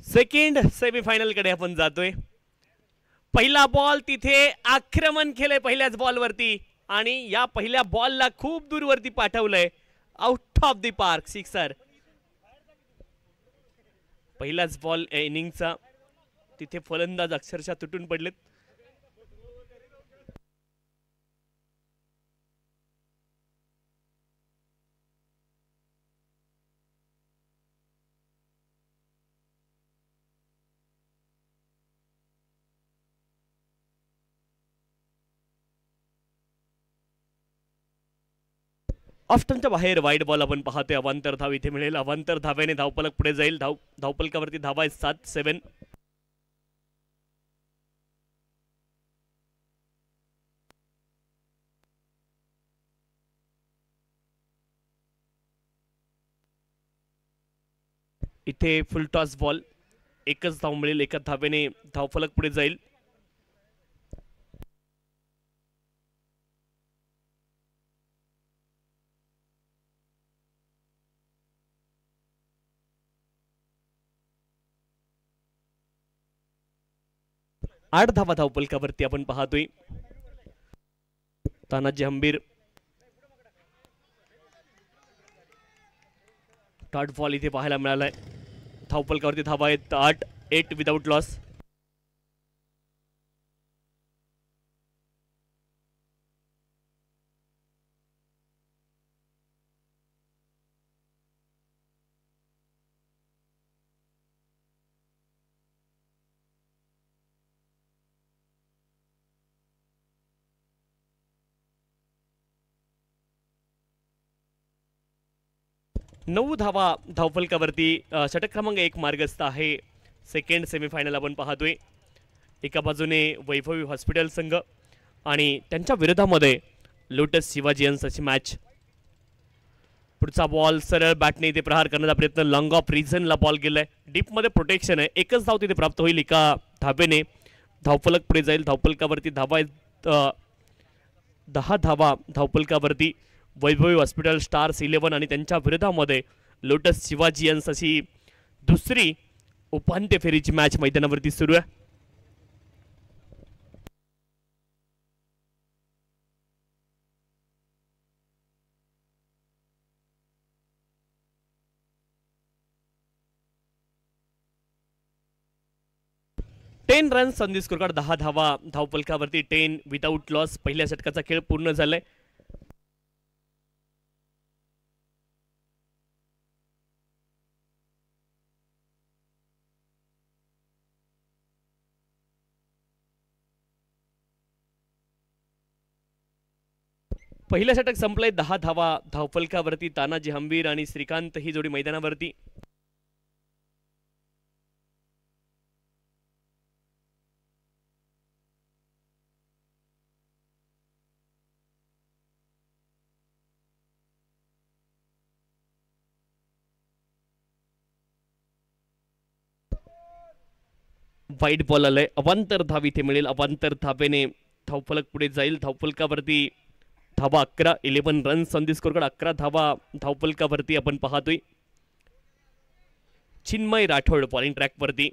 Second semifinal कडे आपण जातोय. पहिला बॉल तिथे आक्रमण केलंय पहिल्याच बॉलवरती आणि या पहिल्या बॉलला खूप दूरवरती पाठवलंय. Out of the park, sixer. पहिलाच बॉल इनिंगचा. तिथे फलंदाज अक्षरशः तुटून पडलेत. ऑफ्टनच्या बाहेर वाईड बॉल आपण पाहतोय. अवांतर धाव इथे मिळेल. अवांतर धाव्याने धावफलक पुढे जाईल. धावफलकावरती धावा आहे 7-7. इथे फुल टॉस बॉल. एकच धाव मिळेल. एका धावेने धावफलक पुढे जाईल. आठ धावा धावफलकावरती आपण पाहतोय. तानाजी हंबीर. डॉट बॉल इथे पाहायला मिळालाय. धावफलकावरती धावा आहेत 8 विदाउट लॉस. नऊ धावा धावफलकावरती. षटक क्रमांक 1 मार्गस्थ आहे. सेकंड सेमीफायनल आपण पाहतोय. एका बाजूने वैभवी हॉस्पिटल संघ आणि त्यांच्या विरोधामध्ये लोटस शिवाजियन्स अशी मॅच. पुढचा बॉल सरळ बॅटने इथे प्रहार करण्याचा प्रयत्न. लॉंग ऑफ रिझनला बॉल गेलाय. डीपमध्ये प्रोटेक्शन आहे. एकच धाव तिथे प्राप्त होईल. एका धावेने धावफलक पुढे जाईल. धावफलकावरती धावा आहेत 10 धावा धावफलकावरती. वैभवी हॉस्पिटल, स्टार्स 11 आणि त्यांच्या विरोधामध्ये लोटस शिवाजियन्स अशी दुसरी उपांत्य फेरीची मॅच मैदानावरती सुरू आहे. टेन रन्स संधी स्कोर कार्ड. 10 धावा धावफलकावरती. 10 विदाउट लॉस. पहिल्या षटकाचा खेळ पूर्ण झालाय. पहिलं षटक संपलंय. 10 धावा धावफलकावरती. तानाजी हंबीर आणि श्रीकांत ही जोडी मैदानावरती. वाईट बॉल आलाय. अवांतर धाव इथे मिळेल. अवांतर धावेने धावफलक पुढे जाईल. धावफलकावरती धावा 11 रन संधी स्कोर कार्ड. 11 धावा धावफलकावरती आपण पाहतोय. चिन्मय राठोड बॉलिंग ट्रॅकवरती.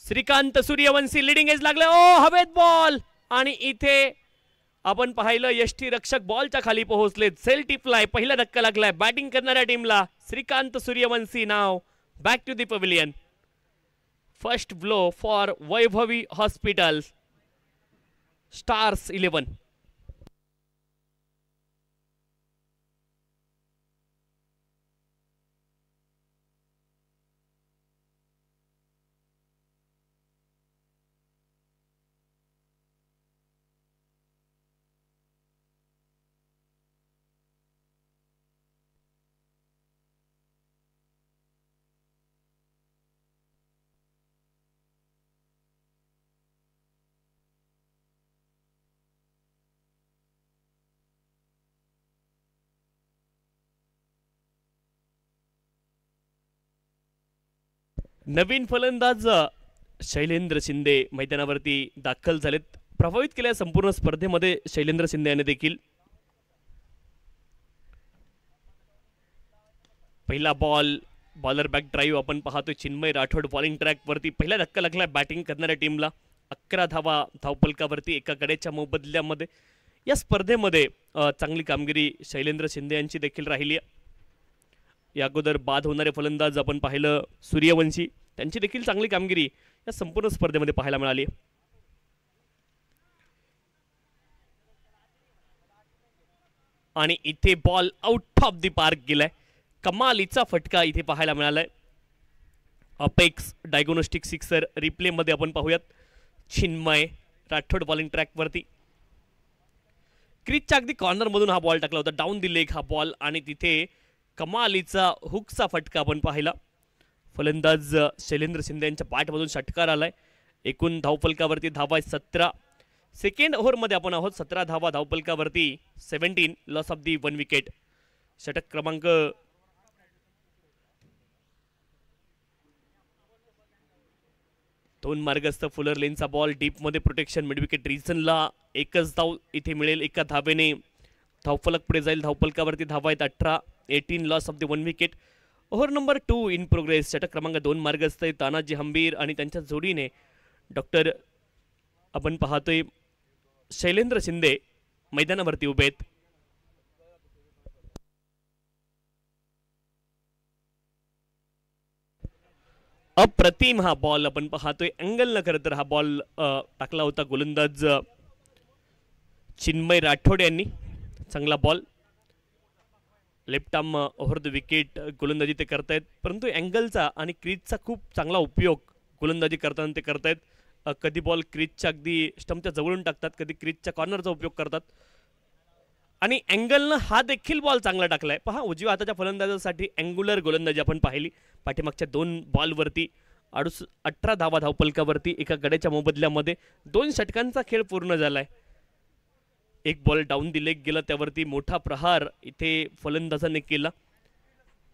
श्रीकांत सूर्यवंशी लिडिंग एज लागले. ओ हवेत बॉल आणि इथे आपण पाहिलं यष्टी रक्षक बॉलच्या खाली पोहोचले. सेल टिपलाय. पहिला धक्का लागलाय बॅटिंग करणाऱ्या टीमला. श्रीकांत सूर्यवंशी नाव back to the pavilion. First blow for Vaibhavi hospital, stars 11. नवीन फलंदाज शैलेंद्र शिंदे मैदानावरती दाखल झालेत. प्रभावित केल्या संपूर्ण स्पर्धेमध्ये शैलेंद्र शिंदे यांनी देखील. पहिला बॉल बॉलर बॅक ड्राईव्ह आपण पाहतोय चिन्मय राठोड बॉलिंग ट्रॅकवरती पहिला धक्का लागला बॅटिंग करणाऱ्या टीमला 11 धावा धावपलकावरती एका गड्याच्या मोबदल्यामध्ये या स्पर्धेमध्ये चांगली कामगिरी शैलेंद्र शिंदे यांची देखील राहिली आहे। या अगोदर बाद होणारे फलंदाज आपण पाहिलं सूर्यवंशी त्यांची देखील चांगली कामगिरी या संपूर्ण स्पर्धेमध्ये पाहायला मिळाली। आणि इथे ball out of the park गेलाय कमालीचा फटका इथे पाहायला मिळालाय। अपेक्स डायग्नोस्टिक सिक्सर रिप्ले मध्ये आपण पाहूयात चिन्मय राठोड बॉलिंग ट्रॅकवरती क्रीजच्या अगदी कॉर्नर मधून हा बॉल टाकला होता डाऊन द लेग हा बॉल आणि तिथे कमालीचा हुकचा फटका आपण पाहिला। फलंदाज शैलेंद्र शिंदे यांच्या बॅटमधून षटकार आलाय। एकूण धावफलकावरती धावा 17 सेकंड ओव्हरमध्ये आपण आहोत 17 धावा धावफलकावरती 17 लॉस ऑफ दी 1 विकेट। षटक क्रमांक 2 मार्गस्थ फुलर लेनचा बॉल डीप मध्ये प्रोटेक्शन मिड विकेट रिजनला एकच धाव इथे मिळेल एका धावेने धावफलक पुढे जाईल। धावफलकावरती धावा आहेत 18 18 loss of the 1 wicket. Over number 2 in progress. षटक क्रमांक 2 मार्गस्थ तानाजी हंबीर आणि त्यांच्या जोडीने डॉक्टर आपण पाहतोय शैलेंद्र शिंदे मैदानावरती उभे आहेत। अप्रतिम हा बॉल आपण पाहतोय अँगल न खरं तर हा बॉल टाकला होता गोलंदाज चिन्मय राठोड यांनी। चांगला ball left arm over the wicket गोलंदाजी ते करतायत परंतु अँगलचा आणि क्रीजचा खूप चांगला उपयोग गोलंदाजी करताना ते करतायत। कधी बॉल क्रीजच्या अगदी स्टंपच्या जवळून टाकतात कधी क्रीजच्या कॉर्नरचा उपयोग करतात आणि अँगलनं हा देखील बॉल चांगला टाकलाय। पहा उजव्या हाताच्या फलंदाजासाठी अँग्युलर गोलंदाजी आपण पाहिली पाठीमागच्या 2 बॉलवरती 18 धावा धावपलकावरती एका गड्याच्या मोबदल्यामध्ये 2 षटकांचा खेळ पूर्ण झालाय। एक बॉल डाऊन दी लेग गेला त्यावरती मोठा प्रहार इथे फलंदाजाने केला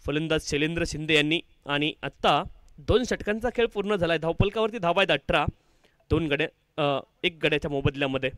फलंदाज शैलेंद्र शिंदे यांनी आणि आता 2 षटकांचा खेळ पूर्ण झालाय। धावपलकावरती धावा आहेत 18 2 गड्या एक गड्याच्या मोबदल्यामध्ये।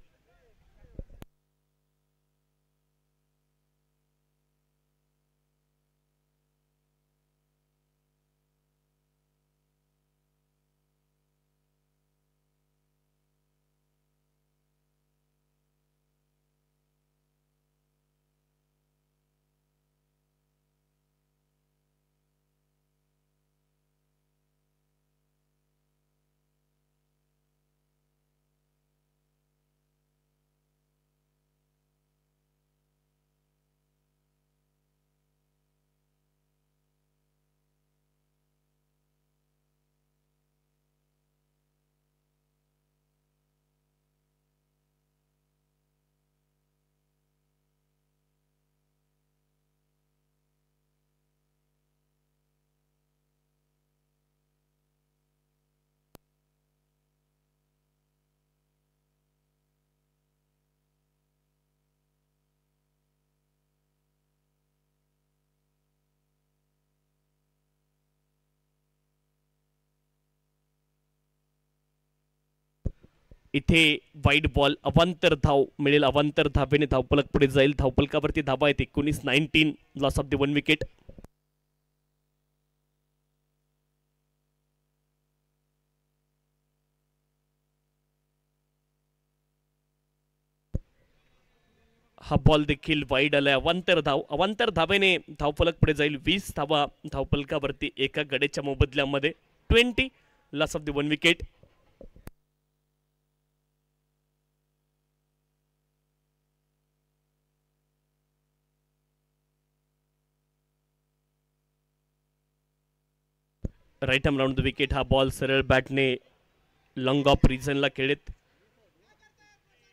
इथे वाईड बॉल अवांतर धाव मिळेल अवांतर धावेने धावपलक पुढे जाईल। धावपलकावरती धावा आहेत 19 19 लॉस ऑफ द 1 विकेट। हा बॉल देखील वाईड आलाय अवांतर धावेने धावफलक पुढे जाईल 20 धावा धावपलकावरती एका गड्याच्या मोबदल्यामध्ये 20 loss of the 1 wicket. Right arm round the wicket हा बॉल सरळ बॅटने लॉंग ऑफ रिजनला खेळत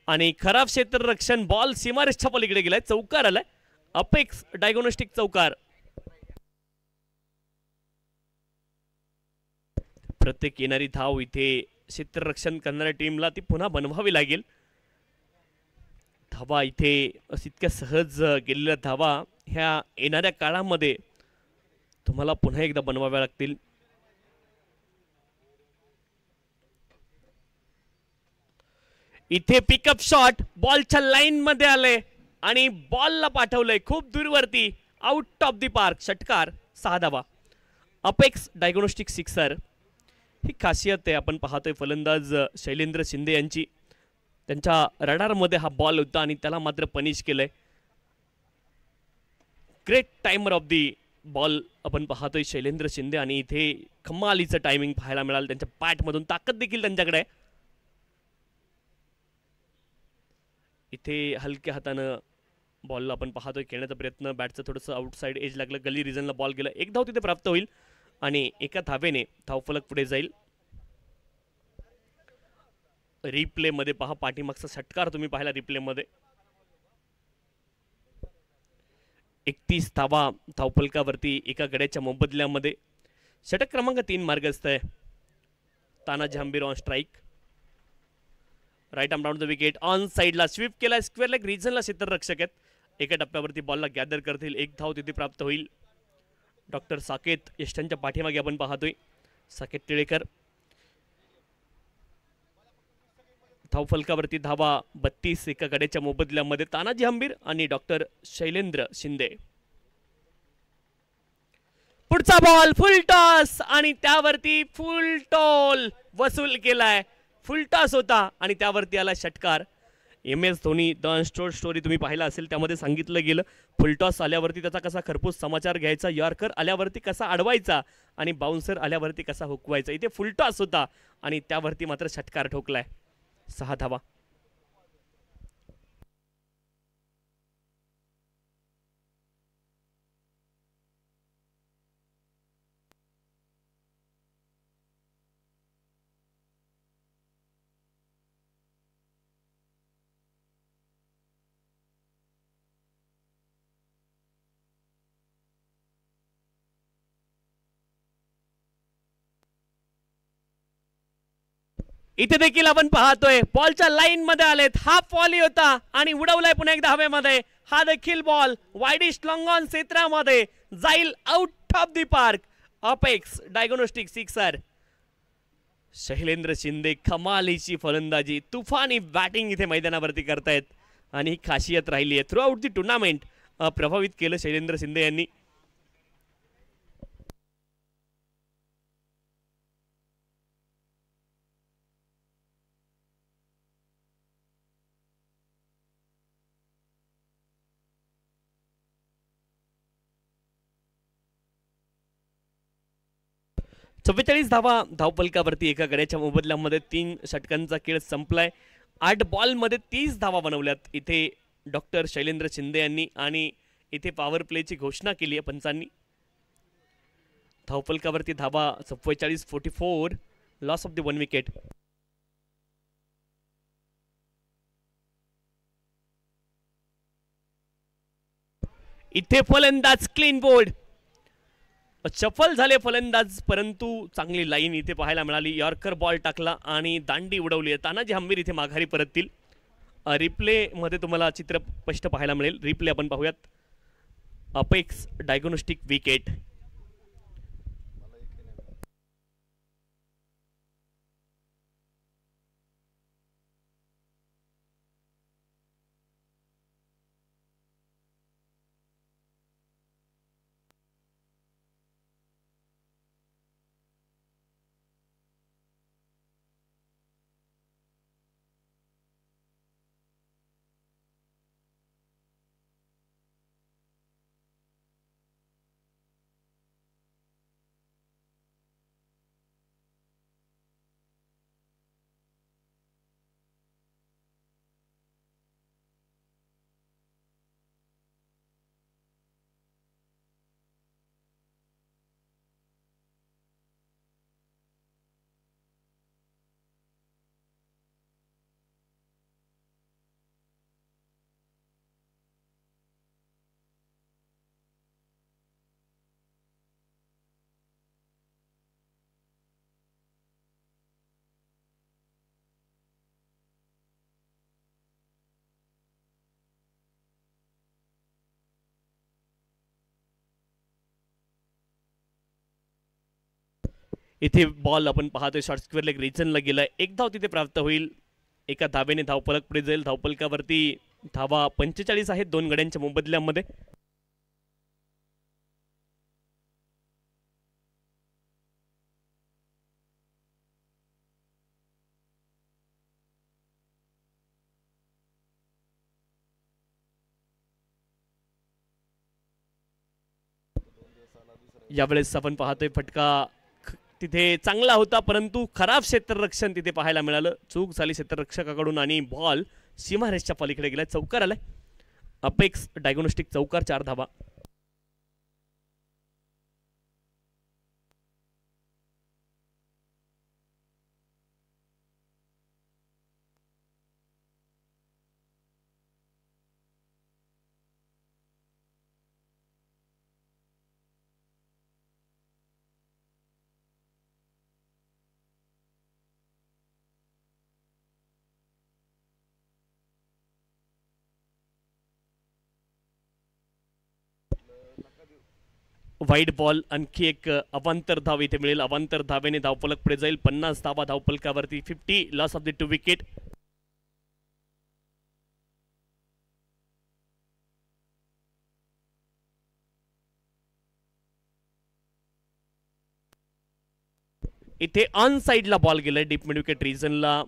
आणि खराब क्षेत्ररक्षण बॉल सीमारेषच्या पलीकडे गेलाय चौकार आलाय अपेक्स डायग्नोस्टिक चौकार। प्रत्येक येणारी धाव इथे क्षेत्ररक्षण करणाऱ्या टीमला ती पुन्हा बनवावी लागेल। धावा इथे इतक्या सहज गेलेल्या धावा ह्या येणाऱ्या काळामध्ये तुम्हाला पुन्हा एकदा बनवाव्या लागतील। इथे पिकअप शॉट बॉलच्या लाईन मध्ये आले आणि बॉलला पाठवलंय खूप दूरवरती आउट ऑफ द पार्क षटकार 6 धावा. अपेक्स डायग्नोस्टिक सिक्सर ही खासियत आहे. आपण पाहतोय फलंदाज शैलेंद्र शिंदे यांची, त्यांच्या रडारमध्ये हा बॉल होता आणि त्याला मात्र पनिश केलंय. Great timer of the ball आपण पाहतोय शैलेंद्र शिंदे, आणि इथे कमालीचं टायमिंग पाहायला मिळालं. त्यांच्या बॅटमधून ताकद देखील त्यांच्याकडे आहे. इथे हलक्या हातानं बॉलला आपण पाहतोय खेळण्याचा प्रयत्न, बॅटचं थोडंसं आउटसाईड एज लागलं, गली रिजनला बॉल गेला. एक धाव तिथे प्राप्त होईल आणि एका धावेने धावफलक पुढे जाईल. रिप्ले मध्ये पहा, पाठीमागचा षटकार तुम्ही पाहिला रिप्ले मध्ये. 31 धावा धावफलकावरती एका गड्याच्या मोबदल्यामध्ये. षटक क्रमांक 3 मार्गस्थ आहे. Tanaji Hambir on strike. Right arm down the wicket, on साईडला स्वीप केला, स्क्वेअर लेग रिजनला क्षेत्ररक्षक आहेत. एका टप्प्यावरती बॉलला गॅदर करतील. एक धाव तिथे प्राप्त होईल. डॉक्टर साकेत यष्टांच्या पाठीमागे आपण पाहतोय, साकेत टिळेकर. धावफलकावरती धावा 32 एका गड्याच्या मोबदल्यामध्ये. तानाजी हंबीर आणि डॉक्टर शैलेंद्र शिंदे. पुढचा बॉल फुल टॉस आणि त्यावरती फुल टॉल वसूल केलाय. फुल टॉस होता आणि त्यावरती आला षटकार. MS Dhoni the untold story तुम्ही पाहिला असेल, त्यामध्ये सांगितलं गेलं फुलटॉस आल्यावरती त्याचा कसा खरपूस समाचार घ्यायचा, यॉर्कर आल्यावरती कसा अडवायचा आणि बाउन्सर आल्यावरती कसा हुकवायचा. इथे फुलटॉस होता आणि त्यावरती मात्र षटकार ठोकलाय. 6 धावा. इथे देखील आपण पाहतोय बॉलच्या लाईन मध्ये आलेत. हा फॉली होता आणि उडवलाय पुन्हा एकदा हवेमध्ये. हा देखील बॉल वाईडिश लॉंग ऑन क्षेत्रामध्ये जाईल out of the park. Apex diagnostic sixer. Shailendra Shinde कमालीची फलंदाजी, तुफानी बॅटिंग इथे मैदानावरती करतायत आणि ही खासियत राहिली आहे. थ्रू आउट दी टुर्नामेंट प्रभावित केलं शैलेंद्र शिंदे यांनी. चव्वेचाळीस धावा धावफलकावरती एका गड्याच्या मोबदल्यामध्ये. 3 षटकांचा खेळ संपलाय. 8 बॉलमध्ये 30 धावा बनवल्यात इथे डॉक्टर शैलेंद्र शिंदे यांनी आणि इथे पॉवर प्लेची घोषणा केली आहे पंचांनी. धावफलकावरती धावा 44-44, लॉस ऑफ द 1 विकेट. इथे फलंदाज क्लीन बोर्ड. चफल झाले फलंदाज, परंतु चांगली लाईन इथे पाहायला मिळाली. यॉर्कर बॉल टाकला आणि दांडी उडवली. तानाजी हंबीर इथे माघारी परततील. रिप्ले मध्ये तुम्हाला चित्र स्पष्ट पाहायला मिळेल. रिप्ले आपण पाहूयात. Apex diagnostic wicket. इथे बॉल आपण पाहतोय शॉर्ट स्क्वेअर लेग रिजनला गेलाय. एक धाव तिथे प्राप्त होईल. एका धावेने धावफलक पुढे जाईल. धावफलकावरती धावा 45 आहेत 2 गड्यांच्या मोबदल्यामध्ये. यावेळेस आपण पाहतोय फटका तिथे चांगला होता, परंतु खराब क्षेत्ररक्षण तिथे पाहायला मिळालं. चूक झाली क्षेत्ररक्षकाकडून आणि बॉल सीमारेषच्या पलीकडे गेला. चौकार आलाय. अपेक्स डायग्नोस्टिक चौकार, 4 धावा. वाईट बॉल, आणखी एक अवांतर धाव इथे मिळेल. अवांतर धावेने धावफलक पुढे जाईल. 50 धावा धावफलकावरती. 50 लॉस ऑफ द 2 विकेट. इथे ऑन साइडला बॉल गेलाय डीप मिड विकेट रिजनला.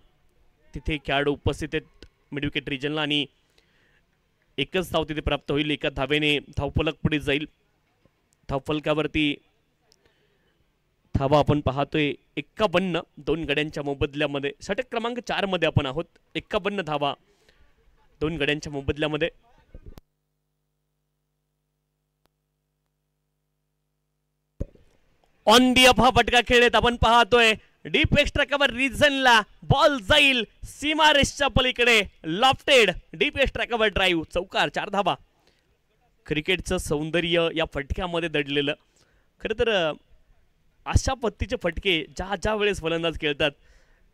तिथे खेळाडू उपस्थित आहेत मिड विकेट रिजनला आणि एकच धाव तिथे प्राप्त होईल. एका धावेने धावफलक पुढे जाईल. धावफलकावरती धावा आपण पाहतोय 51 2 गड्यांच्या मोबदल्यामध्ये. षटक क्रमांक 4 मध्ये आपण आहोत. 51 धावा 2 गड्यांच्या मोबदल्यामध्ये. ऑन दी अप हा फटका खेळत आपण पाहतोय डीप एक्स्ट्रा कव्हर रिजनला. बॉल जाईल सीमारेषच्या पलीकडे. Lofted deep extra cover drive. चौकार, 4 धावा. क्रिकेटचं सौंदर्य या फटक्यामध्ये दडलेलं. खरं तर अशा पत्तीचे फटके ज्या वेळेस फलंदाज खेळतात,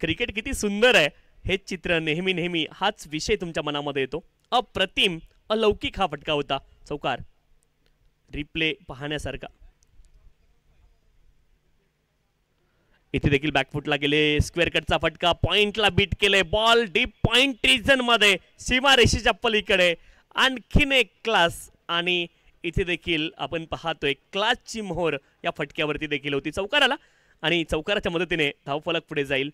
क्रिकेट किती सुंदर आहे हेच चित्र नेहमी नेहमी हाच विषय तुमच्या मनामध्ये येतो. अप्रतिम अलौकिक हा फटका होता. चौकार. रिप्ले पाहण्यासारखा. इथे देखील बॅकफुटला गेले. स्क्वेअर कटचा फटका. पॉइंटला बीट केले. बॉल डीप पॉइंट रिजन मध्ये सीमारेषेच्या पलीकडे. आणखीन एक क्लास. आणि इथे देखील आपण पाहतोय क्लासची मोहर या फटक्यावरती देखील होती. चौकार आला आणि चौकाराच्या मदतीने धावफलक पुढे जाईल.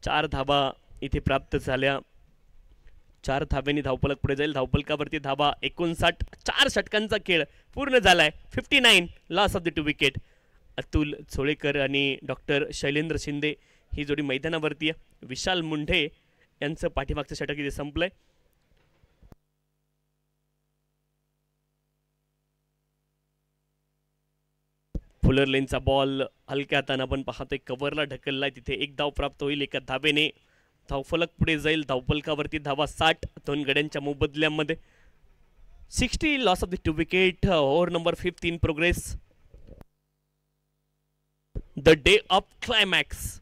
चार धावा इथे प्राप्त झाल्या. 4 धाव्यांनी धावफलक पुढे जाईल. धावफलकावरती धावा 59. 4 षटकांचा खेळ पूर्ण झालाय. 59 loss of the 2 wicket. Atul Cholekar आणि डॉक्टर शैलेंद्र शिंदे ही जोडी मैदानावरती आहे. विशाल मुंढे यांचं पाठीमागचं षटक इथे संपलंय. फुलर लेनचा बॉल हलक्या हाताने आपण पाहतोय कव्हरला ढकललाय. तिथे एक धाव प्राप्त होईल. एका धावेने धावफलक पुढे जाईल. धावफलकावरती धावा 60 2 गड्यांच्या मोबदल्यामध्ये. 60 loss of the 2 wicket. Over number 5 in progress. The day of climax.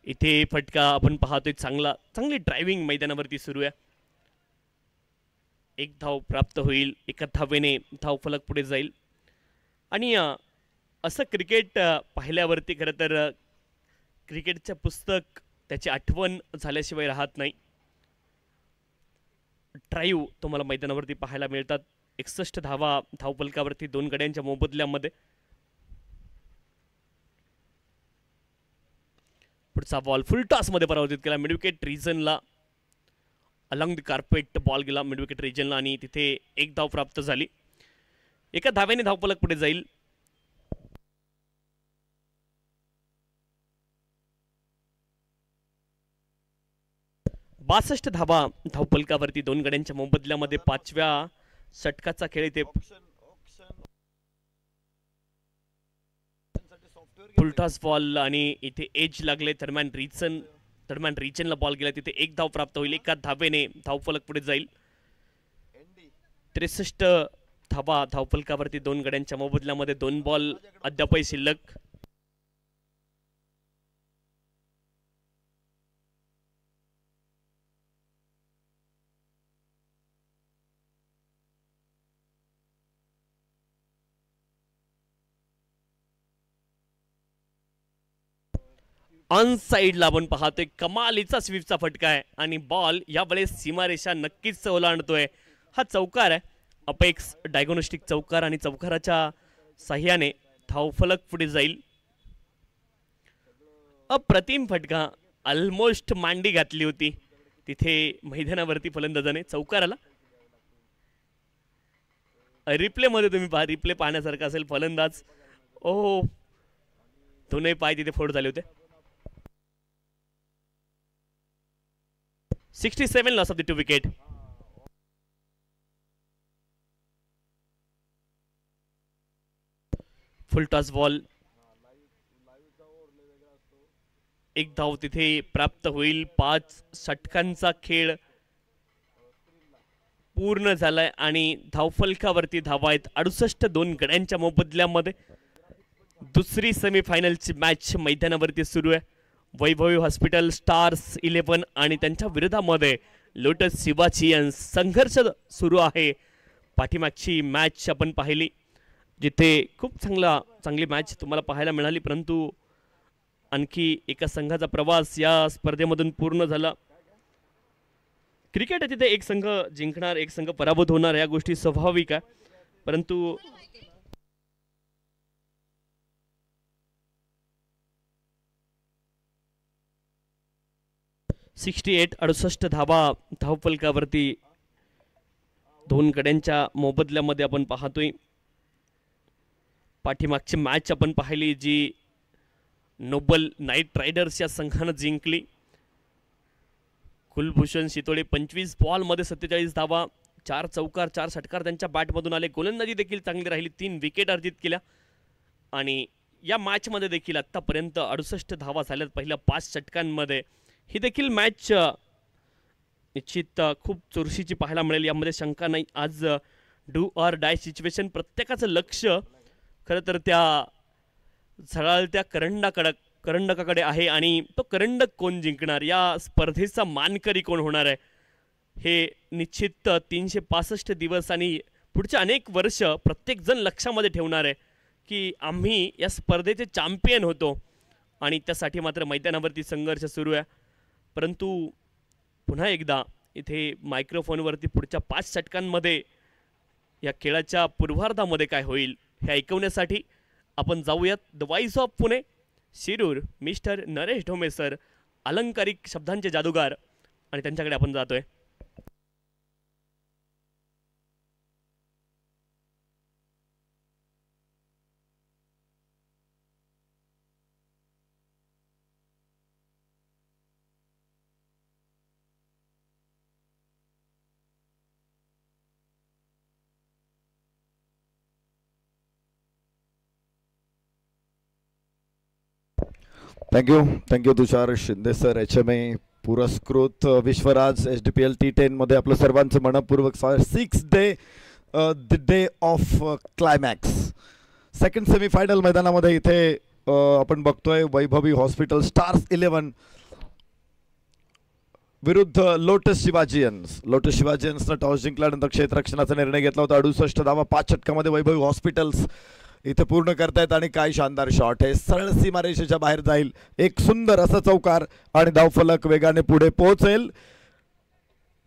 इथे फटका आपण पाहतोय चांगली ड्रायव्हिंग मैदानावरती सुरू आहे. एक धाव प्राप्त होईल. एका धावेने धावफलक पुढे जाईल. आणि असं क्रिकेट पाहिल्यावरती खरं तर क्रिकेटचं पुस्तक त्याची आठवण झाल्याशिवाय राहत नाही. ड्राईव्ह तुम्हाला मैदानावरती पाहायला मिळतात. 61 धावा धावफलकावरती 2 गड्यांच्या मोबदल्यामध्ये. पुढचा बॉल फुल टॉस मध्ये परावर्तित केला मिड विकेट रिजनला. अलॉंग द कार्पेट बॉल गेला मिड विकेट रिजनला आणि तिथे एक धाव प्राप्त झाली. एका धावेने धावफलक पुढे जाईल. बासष्ट धावा धावफलकावरती 2 गड्यांच्या मोबदल्यामध्ये. 5व्या षटकाचा खेळ इथे फुलटॉस बॉल आणि इथे एज लागले. दरम्यान रिजनला बॉल गेला. तिथे एक धाव प्राप्त होईल. एका धावेने धावफलक पुढे जाईल. 63 धावा धावफलकावरती 2 गड्यांच्या मोबदल्यामध्ये. 2 बॉल अद्यापही शिल्लक. ऑन साईडला आपण पाहतोय कमालीचा स्वीपचा फटका आहे आणि बॉल यावेळेस सीमारेषा नक्कीच ओलांडतोय. हा चौकार आहे, अपेक्स डायग्नोस्टिक चौकार, आणि चौकाराच्या साह्याने धावफलक पुढे जाईल. अप्रतिम फटका, ऑलमोस्ट मांडी घातली होती तिथे मैदानावरती फलंदाजाने. चौकाराला रिप्ले मध्ये तुम्ही पहा, रिप्ले पाहण्यासारखा असेल. फलंदाज ओ दोन्ही पाय तिथे फोड झाले होते. 67 loss of the 2 wicket. Full toss ball, एक धाव तिथे प्राप्त होईल. 5 षटकांचा खेळ पूर्ण झालाय आणि धावफलकावरती धावा आहेत 68. 2 गड्यांच्या मोबदल्यामध्ये दुसरी सेमीफायनलची मॅच मैदानावरती सुरू आहे. वैभवी हॉस्पिटल स्टार्स 11 आणि त्यांच्या विरोधामध्ये लोटस शिवाचियन्स. संघर्ष सुरू आहे. पाठीमागची मॅच आपण पाहिली जिथे खूप चांगली मॅच तुम्हाला पाहायला मिळाली, परंतु आणखी एका संघाचा प्रवास या स्पर्धेमधून पूर्ण झाला. क्रिकेट आहे तिथे एक संघ जिंकणार, एक संघ पराभूत होणार, या गोष्टी स्वाभाविक आहे. परंतु 68 धावा धावफलकावरती 2 गड्यांच्या मोबदल्यामध्ये आपण पाहतोय. पाठीमागची मॅच आपण पाहिली जी नोबल नाईट रायडर्स या संघानं जिंकली. कुलभूषण शितोळे 25 बॉलमध्ये 47 धावा, 4 चौकार 4 षटकार त्यांच्या बॅटमधून आले. गोलंदाजी देखील चांगली राहिली, 3 विकेट अर्जित केल्या आणि या मॅचमध्ये देखील आत्तापर्यंत 68 धावा झाल्यात पहिल्या 5 षटकांमध्ये. ही देखील मॅच निश्चित खूप चुरशीची पाहायला मिळेल, यामध्ये शंका नाही. आज डू ऑर डाय सिच्युएशन, प्रत्येकाचं लक्ष खरं तर त्या झळाळत्या करंडकाकडे आहे आणि तो करंडक कोण जिंकणार, या स्पर्धेचा मानकरी कोण होणार आहे, हे निश्चित 365 दिवस आणि पुढचे अनेक वर्ष प्रत्येकजण लक्षामध्ये ठेवणार आहे की आम्ही या स्पर्धेचे चॅम्पियन होतो. आणि त्यासाठी मात्र मैदानावरती संघर्ष सुरू आहे. परंतु पुन्हा एकदा इथे मायक्रोफोनवरती पुढच्या 5 षटकांमध्ये या खेळाच्या पूर्वार्धामध्ये काय होईल हे ऐकवण्यासाठी आपण जाऊयात the voice of Pune, Shirur, mister Naresh Dhome sir, अलंकारिक शब्दांचे जादूगार, आणि त्यांच्याकडे आपण जातोय. Thank you Tushar Shinde sir, HMA पुरस्कृत विश्वराज HDPL T10 मध्ये आपलं सर्वांचं मनपूर्वक 6 day the day of climax. Second semifinal मैदानामध्ये इथे आपण बघतोय वैभवी हॉस्पिटल स्टार्स 11 विरुद्ध लोटस शिवाजियन्स. लोटस शिवाजियन्सनं टॉस जिंकल्यानंतर क्षेत्ररक्षणाचा निर्णय घेतला होता. 68 धावा 5 षटकामध्ये वैभवी हॉस्पिटल्स इथे पूर्ण करतायत आणि काय शानदार शॉट आहे, सरळ सीमारेषेच्या बाहेर जाईल. एक सुंदर असा चौकार आणि धावफलक वेगाने पुढे पोहोचेल.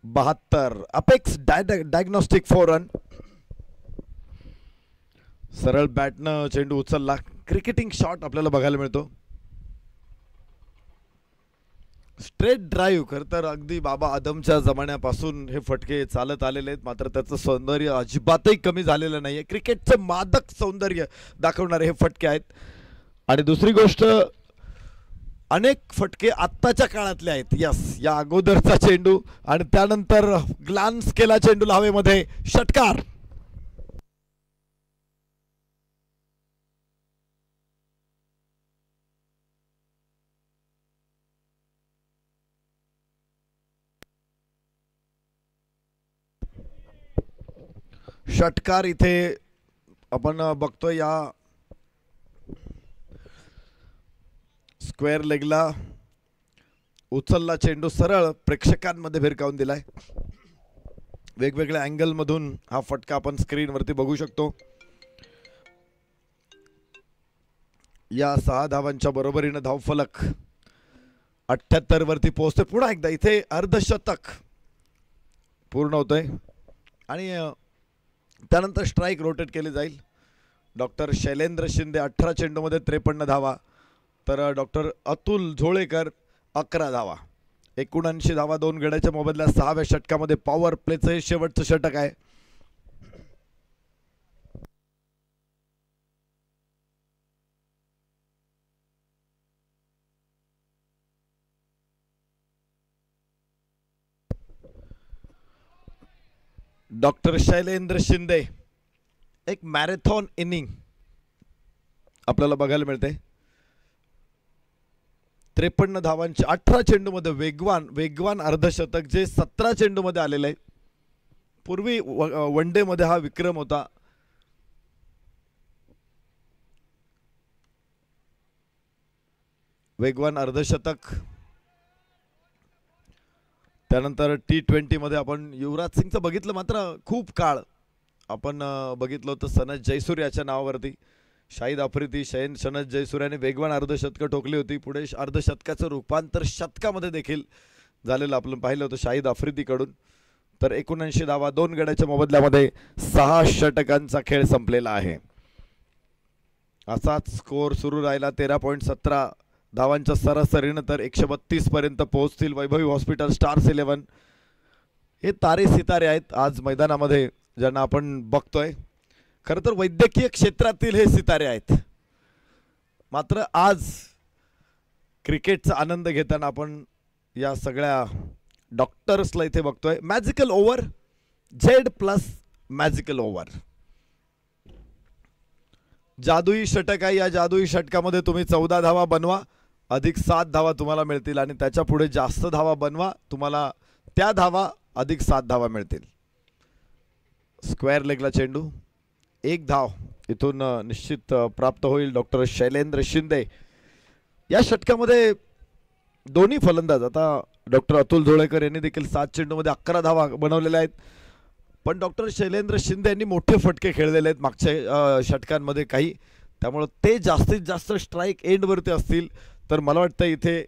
72 अपेक्स डायग्नोस्टिक 4 रन. सरळ बॅटनं चेंडू उचलला, क्रिकेटिंग शॉट आपल्याला बघायला मिळतो. Straight drive. खरं तर अगदी बाबा आदमच्या जमान्यापासून हे फटके चालत आलेले आहेत, मात्र त्याचं सौंदर्य अजिबातही कमी झालेलं नाहीये. क्रिकेटचं मादक सौंदर्य दाखवणारे हे फटके आहेत. आणि दुसरी गोष्ट, अनेक फटके आत्ताच्या काळातले आहेत. यस, या अगोदरचा चेंडू आणि त्यानंतर ग्लान्स केला चेंडूला हवेमध्ये, षटकार. षटकार इथे आपण बघतोय. या स्क्वेअर लेगला उचलला चेंडू सरळ प्रेक्षकांमध्ये भिरकावून दिलाय. वेगवेगळ्या अँगल मधून हा फटका आपण स्क्रीनवरती बघू शकतो. या 6 धावांच्या बरोबरीने धावफलक 78 वरती पोहोचते. पुन्हा एकदा इथे अर्धशतक पूर्ण होतंय आणि त्यानंतर स्ट्राईक रोटेट केली जाईल. डॉक्टर शैलेंद्र शिंदे 18 चेंडूमध्ये 53 धावा, तर डॉक्टर अतुल झोळेकर 11 धावा. 79 धावा 2 गड्याच्या मोबदल्यात 6व्या षटकामध्ये पॉवर प्लेचं हे शेवटचं षटक आहे. डॉक्टर शैलेंद्र शिंदे एक मॅरेथॉन इनिंग आपल्याला बघायला मिळते. 53 धावांचे 18 चेंडूमध्ये वेगवान अर्धशतक जे 17 चेंडूमध्ये आलेलं आहे. पूर्वी वन डे मध्ये हा विक्रम होता. वेगवान अर्धशतक. त्यानंतर T20 मध्ये आपण युवराज सिंगचं बघितलं, मात्र खूप काळ आपण बघितलं होतं सनज जयसूर्याच्या नावावरती. शाहिद आफ्रिदी सनज जयसूर्याने वेगवान अर्धशतकं ठोकली होती. पुढे अर्धशतकाचं रूपांतर शतकामध्ये देखील झालेलं आपण पाहिलं होतं शाहिद आफ्रिदीकडून. तर 79 धावा 2 गड्याच्या मोबदल्यामध्ये 6 षटकांचा खेळ संपलेला आहे. असाच स्कोअर सुरू राहिला 13.17 धावांच्या सरासरीनं तर 132 पर्यंत पोहोचतील वैभवी हॉस्पिटल स्टार्स 11. हे तारे सितारे आहेत आज मैदानामध्ये ज्यांना आपण बघतोय. खरं तर वैद्यकीय क्षेत्रातील हे सितारे आहेत, मात्र आज क्रिकेटचा आनंद घेताना आपण या सगळ्या डॉक्टर्सला इथे बघतोय. Magical over, Z+ magical over, जादुई षटक आहे. या जादुई षटकामध्ये तुम्ही 14 धावा बनवा, अधिक 7 धावा तुम्हाला मिळतील आणि त्याच्या पुढे जास्त धावा बनवा, तुम्हाला त्या धावा अधिक 7 धावा मिळतील. स्क्वेअर लेगला चेंडू, 1 धाव इथून निश्चित प्राप्त होईल डॉक्टर शैलेंद्र शिंदे. या षटकामध्ये दोन्ही फलंदाज, आता डॉक्टर अतुल झोळेकर यांनी देखील 7 चेंडूमध्ये 11 धावा बनवलेल्या आहेत, पण डॉक्टर शैलेंद्र शिंदे यांनी मोठे फटके खेळलेले आहेत मागच्या षटकांमध्ये काही, त्यामुळे ते जास्तीत जास्त स्ट्राईक एंडवरती असतील. तर मला वाटतं इथे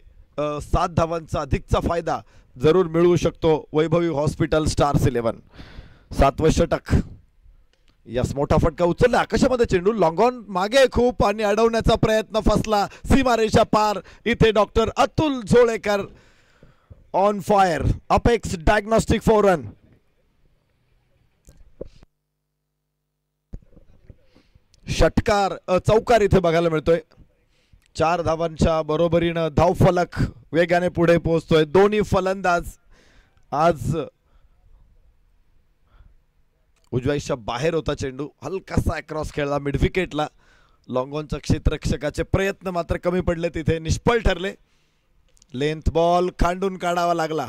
7 धावांचा अधिकचा फायदा जरूर मिळू शकतो वैभवी हॉस्पिटल स्टार्स 11. 7वं षटक, यस मोठा फटका उचलला आकाशामध्ये चेंडू, लॉंग ऑन मागे खूप आणि अडवण्याचा प्रयत्न फसला सीमारेषा पार. इथे doctor Atul Zolekar on fire. Apex diagnostic 4 run. षटकार चौकार इथे बघायला मिळतोय. 4 धावांच्या बरोबरीनं धावफलक वेगाने पुढे पोहोचतोय. दोन्ही फलंदाज आज उजव्याच्या बाहेर होता चेंडू, हलकासा अक्रॉस खेळला मिड विकेटला. लॉंगॉनच्या क्षेत्ररक्षकाचे प्रयत्न मात्र कमी पडले, तिथे निष्फळ ठरले. लेंथ बॉल खांडून काढावा लागला.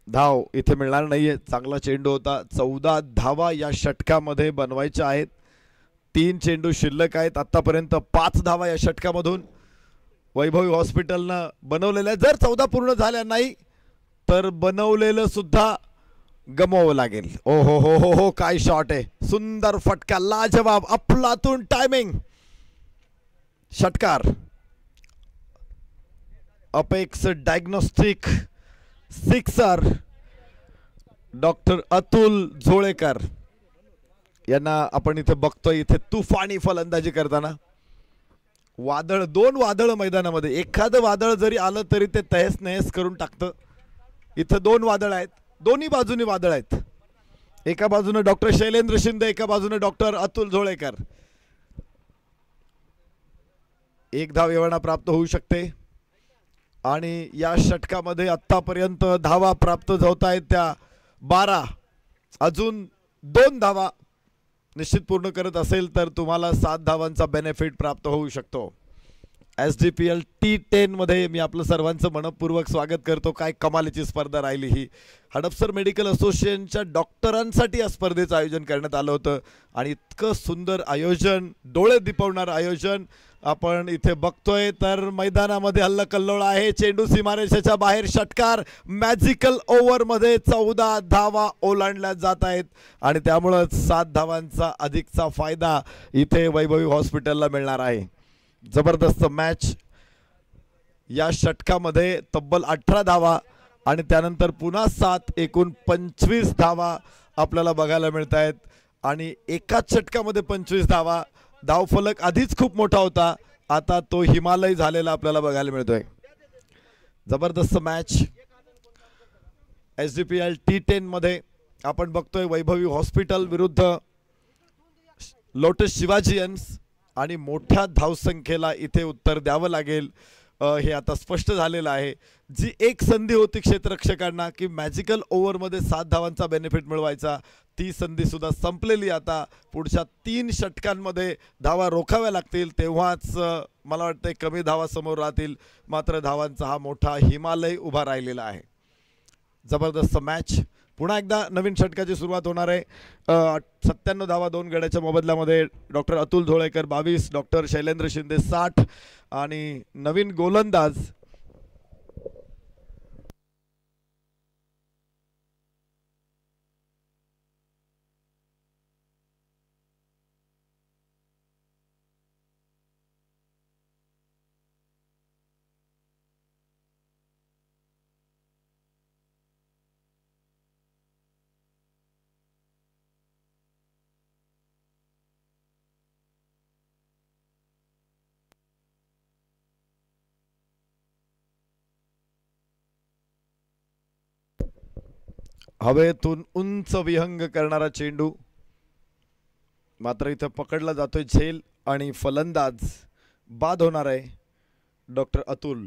धाव इथे मिळणार नाहीये. चांगला चेंडू होता. 14 धावा या षटकामध्ये बनवायच्या आहेत. 3 चेंडू शिल्लक आहेत. आतापर्यंत 5 धावा या षटकामधून वैभवी हॉस्पिटलनं बनवलेल्या. जर 14 पूर्ण झाल्या नाही तर बनवलेलं सुद्धा गमवावं लागेल. ओ हो हो हो हो, काय शॉट आहे. सुंदर फटका, लाजवाब, अफलातून टायमिंग. षटकार apex diagnostic sixer doctor Atul Zolekar यांना आपण इथे बघतोय. इथे तुफानी फलंदाजी करताना वादळ, 2 वादळ मैदानामध्ये. एखादं वादळ जरी आलं तरी ते तहस नहस करून टाकतं. इथं 2 वादळ आहेत, दोन्ही बाजूनी वादळ आहेत. एका बाजूने डॉक्टर शैलेंद्र शिंदे, एका बाजूने डॉक्टर अतुल झोळेकर. 1 धाव एवढा प्राप्त होऊ शकते आणि या षटकामध्ये आतापर्यंत धावा प्राप्त होत आहेत त्या 12. अजून 2 धावा निश्चित पूर्ण करत असेल तर तुम्हाला 7 धावांचा बेनिफिट प्राप्त होऊ शकतो. SDPL T10 मध्ये मी आपलं सर्वांचं मनपूर्वक स्वागत करतो. काय कमालीची स्पर्धा राहिली ही. हडपसर मेडिकल असोसिएशनच्या डॉक्टरांसाठी या स्पर्धेचं आयोजन करण्यात आलं होतं आणि इतकं सुंदर आयोजन, डोळे दिपवणारं आयोजन आपण इथे बघतोय. तर मैदानामध्ये हल्लकल्लोळ आहे. चेंडू सीमारेषेच्या बाहेर. षटकार मॅजिकल ओव्हरमध्ये 14 धावा ओलांडल्या जात आहेत आणि त्यामुळं 7 धावांचा अधिकचा फायदा इथे वैभवी हॉस्पिटलला मिळणार आहे. जबरदस्त मॅच. या षटकामध्ये तब्बल 18 धावा आणि त्यानंतर पुन्हा 7 एकूण 25 धावा आपल्याला बघायला मिळत आहेत आणि एकाच षटकामध्ये 25 धावा. धावफलक आधीच खूप मोठा होता, आता तो हिमालय झालेला आपल्याला बघायला मिळतोय. जबरदस्त मॅच SDPL T10 मध्ये आपण बघतोय. वैभवी हॉस्पिटल विरुद्ध लोटस शिवाजियन्स आणि मोठ्या धावसंख्येला इथे उत्तर द्यावं लागेल हे आता स्पष्ट झालेलं आहे. जी एक संधी होती क्षेत्ररक्षकांना की मॅजिकल ओव्हरमध्ये 7 धावांचा बेनिफिट मिळवायचा, ती संधी सुद्धा संपलेली. आता पुढच्या 3 षटकांमध्ये धावा रोखाव्या लागतील, तेव्हाच मला वाटतं कमी धावा समोर राहतील. मात्र धावांचा हा मोठा हिमालय उभा राहिलेला आहे. जबरदस्त मॅच. पुन्हा एकदा नवीन षटकाची सुरुवात होणार आहे. 97 धावा 2 गड्याच्या मोबदल्यामध्ये डॉक्टर अतुल झोळेकर 22, डॉक्टर शैलेंद्र शिंदे 60 आणि नवीन गोलंदाज हवेतून उंच विहंग करणारा चेंडू, मात्र इथं पकडला जातोय झेल आणि फलंदाज बाद होणार आहे डॉक्टर अतुल.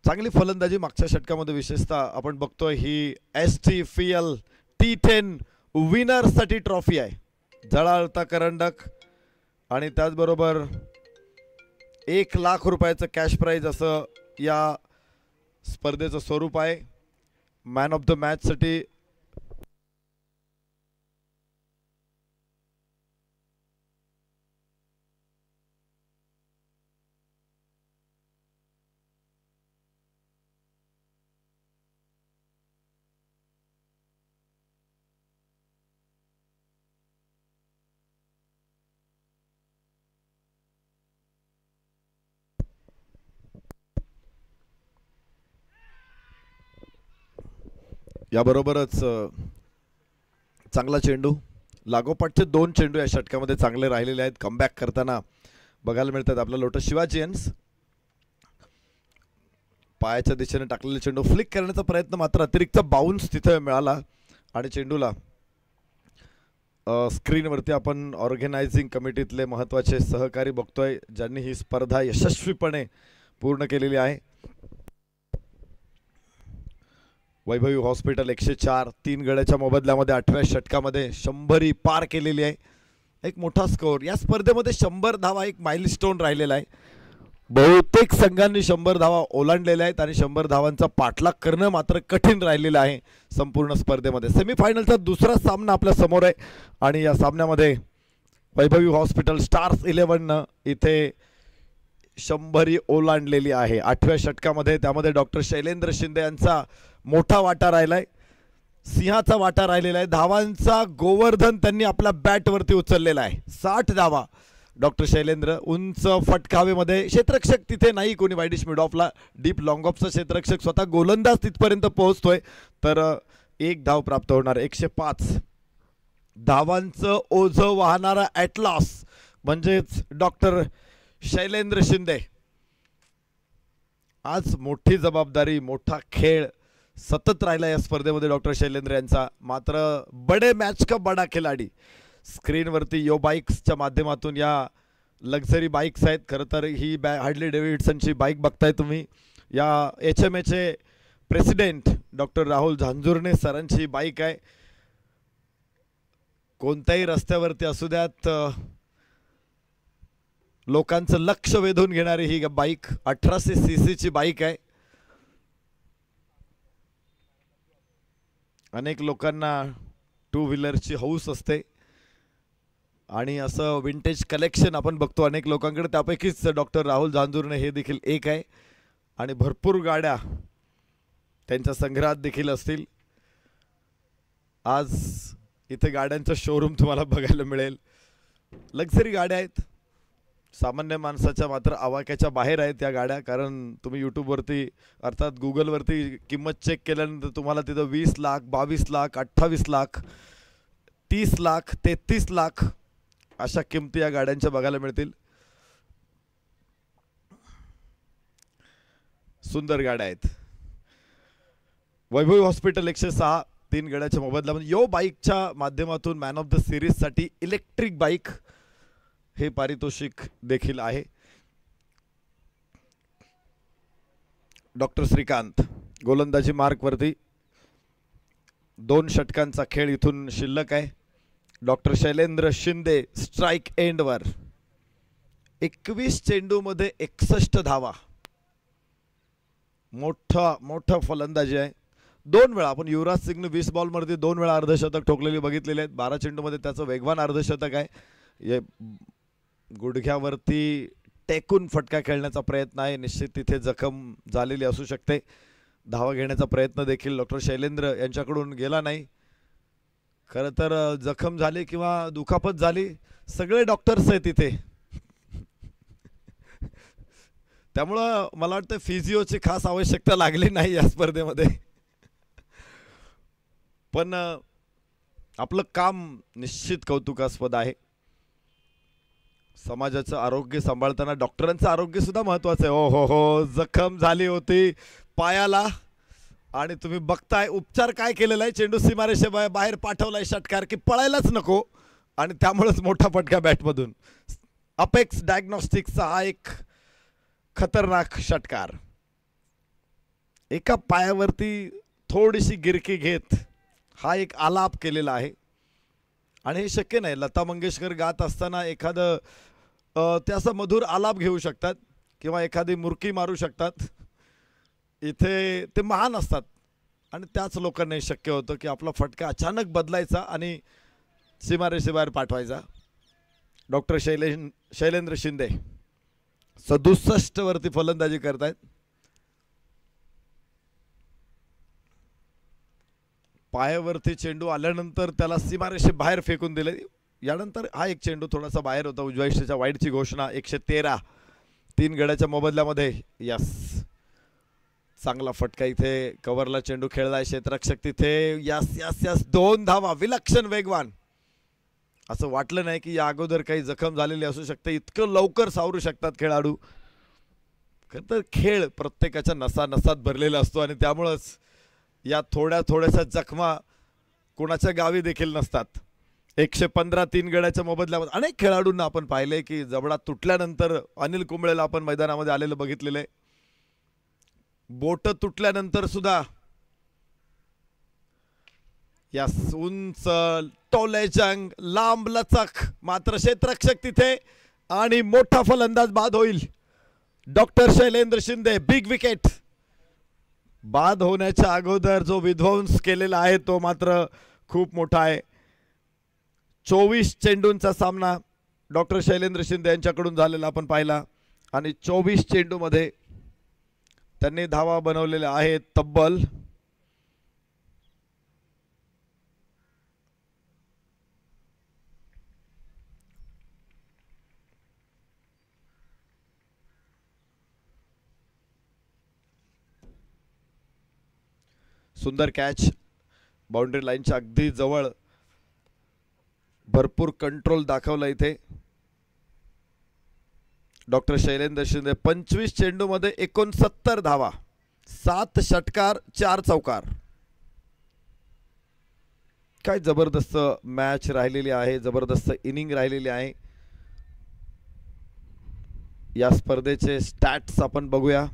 चांगली फलंदाजी मागच्या षटकामध्ये विशेषतः आपण बघतोय. ही SDPL T10 विनर्ससाठी ट्रॉफी आहे. झळाळता करंडक आणि त्याचबरोबर 1 लाख रुपयाचं कॅश प्राइज असं या स्पर्धेचं स्वरूप आहे. मॅन ऑफ द मॅच साठी याबरोबरच चांगला चेंडू, लागोपाठचे 2 चेंडू या षटकामध्ये चांगले राहिलेले आहेत. कमबॅक करताना बघायला मिळतात आपला लोटस शिवाजियन्स. पायाच्या दिशेने टाकलेले चेंडू फ्लिक करण्याचा प्रयत्न, मात्र अतिरिक्त बाउन्स तिथे मिळाला आणि चेंडूला स्क्रीनवरती आपण ऑर्गनायझिंग कमिटीतले महत्त्वाचे सहकारी बघतोय, ज्यांनी ही स्पर्धा यशस्वीपणे पूर्ण केलेली आहे. वैभवी हॉस्पिटल 104 3 गड्याच्या मोबदल्यामध्ये 8व्या षटकामध्ये 100 पार केलेली आहे. एक मोठा स्कोर. या स्पर्धेमध्ये 100 धावा एक माइलस्टोन राहिलेला आहे. बहुतेक संघांनी 100 धावा ओलांडलेल्या आहेत आणि 100 धावांचा पाठलाग करणं मात्र कठीण राहिलेलं आहे संपूर्ण स्पर्धेमध्ये. सेमीफायनलचा दुसरा सामना आपल्या समोर आहे आणि या सामन्यामध्ये वैभवी हॉस्पिटल स्टार्स 11 इथे 100 ओलांडलेली आहे 8व्या षटकामध्ये. त्यामध्ये डॉक्टर शैलेंद्र शिंदे यांचा मोठा वाटा राहिलाय, सिंहाचा वाटा राहिलेला आहे. धावांचा गोवर्धन त्यांनी आपल्या बॅटवरती उचललेला आहे. 60 धावा डॉक्टर शैलेंद्र. उंच फटकावेमध्ये क्षेत्ररक्षक तिथे नाही कोणी, वाईडिश मिड ऑफला डीप लॉंग ऑफचा क्षेत्ररक्षक स्वतः गोलंदाज तिथपर्यंत पोहोचतोय, तर 1 धाव प्राप्त होणार. 105 धावांचं ओझं वाहणारा ॲटलास म्हणजेच डॉक्टर शैलेंद्र शिंदे. आज मोठी जबाबदारी, मोठा खेळ सतत राहिला या स्पर्धेमध्ये डॉक्टर शैलेंद्र यांचा. मात्र बडे मॅच का बडा खिलाडी. स्क्रीनवरती यो बाईक्सच्या माध्यमातून या लक्झरी बाईक्स आहेत. खरं तर ही हार्ले डेव्हिडसनची बाईक बघताय तुम्ही. या HMAचे प्रेसिडेंट डॉक्टर राहुल झांजुर्णे सरांची बाईक आहे. कोणत्याही रस्त्यावरती असू द्यात, लोकांचं लक्ष वेधून घेणारी ही बाईक 1800 cc ची बाईक आहे. अनेक लोकांना 2 व्हीलरची हौस असते आणि असं विंटेज कलेक्शन आपण बघतो अनेक लोकांकडे. त्यापैकीच डॉक्टर राहुल झांजुर्णे हे देखील एक आहे आणि भरपूर गाड्या त्यांच्या संग्रहात देखील असतील. आज इथे गाड्यांचं शोरूम तुम्हाला बघायला मिळेल. लक्झरी गाड्या आहेत, सामान्य माणसाच्या मात्र आवाक्याच्या बाहेर आहेत या गाड्या. कारण तुम्ही यूट्यूबवरती अर्थात गुगलवरती किंमत चेक केल्यानंतर तुम्हाला तिथं 20 लाख, 22 लाख, 28 लाख, 30 लाख, 33 लाख अशा किमती या गाड्यांच्या बघायला मिळतील. सुंदर गाड्या आहेत. वैभवी हॉस्पिटल 106 3 गड्याच्या मोबदल्यामध्ये यो बाईकच्या माध्यमातून मॅन ऑफ द सिरीजसाठी इलेक्ट्रिक बाईक हे पारितोषिक देखील आहे. डॉक्टर श्रीकांत गोलंदाजी मार्कवरती 2 षटकांचा खेळ इथून शिल्लक आहे. डॉक्टर शैलेंद्र शिंदे स्ट्राइक एंडवर 21 चेंडूमध्ये 61 धावा. मोठा फलंदाजी आहे. 2 वेळा आपण युवराज सिंगने 20 बॉलमध्ये 2 वेळा अर्धशतक ठोकलेली बघितलेले आहेत. 12 चेंडूमध्ये त्याचं वेगवान अर्धशतक आहे. गुडघ्यावरती टेकून फटका खेळण्याचा प्रयत्न आहे. निश्चित तिथे जखम झालेली असू शकते. धावा घेण्याचा प्रयत्न देखील डॉक्टर शैलेंद्र यांच्याकडून गेला नाही. खरं तर जखम झाली किंवा दुखापत झाली सगळे डॉक्टर्स आहेत तिथे. त्यामुळं मला वाटतं फिजिओची खास आवश्यकता लागली नाही या स्पर्धेमध्ये. पण आपलं काम निश्चित कौतुकास्पद आहे. समाजाचं आरोग्य सांभाळताना डॉक्टरांचं आरोग्य सुद्धा महत्त्वाचं आहे. ओ हो, जखम झाली होती पायाला आणि तुम्ही बघताय उपचार काय केलेला आहे. चेंडू सीमारेषे बाहेर पाठवलाय षटकार की पळायलाच नको आणि त्यामुळेच मोठा फटका बॅटमधून. अपेक्स डायग्नॉस्टिक्सचा हा एक खतरनाक षटकार. एका पायावरती थोडीशी गिरकी घेत हा एक आलाप केलेला आहे आणि हे शक्य नाही. लता मंगेशकर गात असताना एखादं त्याचा मधुर आलाप घेऊ शकतात किंवा एखादी मुरकी मारू शकतात. इथे ते महान असतात आणि त्याच लोकांना हे शक्य होतं की आपला फटका अचानक बदलायचा आणि सीमारेषेबाहेर पाठवायचा. डॉक्टर शैलेंद्र शिंदे 67 वरती फलंदाजी करतायत. पायावरती चेंडू आल्यानंतर त्याला सीमारेषे बाहेर फेकून दिले. यानंतर हा एक चेंडू थोडासा बाहेर होता. उजव्या वाईडची घोषणा. 113 3 गड्याच्या मोबदल्यामध्ये. यस, चांगला फटका इथे कव्हरला चेंडू खेळलाय क्षेत्ररक्षक तिथे. यस यस यस 2 धावा. विलक्षण वेगवान. असं वाटलं नाही की या अगोदर काही जखम झालेली असू शकते. इतकं लवकर सावरू शकतात खेळाडू. खरं तर खेळ प्रत्येकाच्या नसात भरलेला असतो आणि त्यामुळंच या थोड्याशा जखमा कोणाच्या गावी देखील नसतात. 115 3 गड्याच्या मोबदल्यामध्ये अनेक खेळाडूंना आपण पाहिले की जबडा तुटल्यानंतर अनिल कुंबळेला आपण मैदानामध्ये आलेलं बघितलेलं आहे. बोट तुटल्यानंतर सुद्धा यास उंच टोलेजंग लांब लचक मात्र क्षेत्ररक्षक तिथे आणि मोठा फलंदाज बाद होईल. Doctor Shailendra Shinde big wicket. बाद होण्याच्या अगोदर जो विध्वंस केलेला आहे तो मात्र खूप मोठा आहे. 24 चेंडूंचा सामना डॉक्टर शैलेंद्र शिंदे यांच्याकडून झालेला आपण पाहिला आणि 24 चेंडूमध्ये त्यांनी धावा बनवलेल्या आहेत तब्बल 'सुंदर कॅच बाउंड्री लाईनच्या अगदी जवळ. भरपूर कंट्रोल दाखवला इथे डॉक्टर शैलेंद्र शिंदे. 25 चेंडूमध्ये 69 धावा, 7 षटकार, 4 चौकार. काय जबरदस्त मॅच राहिलेली आहे, जबरदस्त इनिंग राहिलेली आहे. या स्पर्धेचे स्टॅट्स आपण बघूया.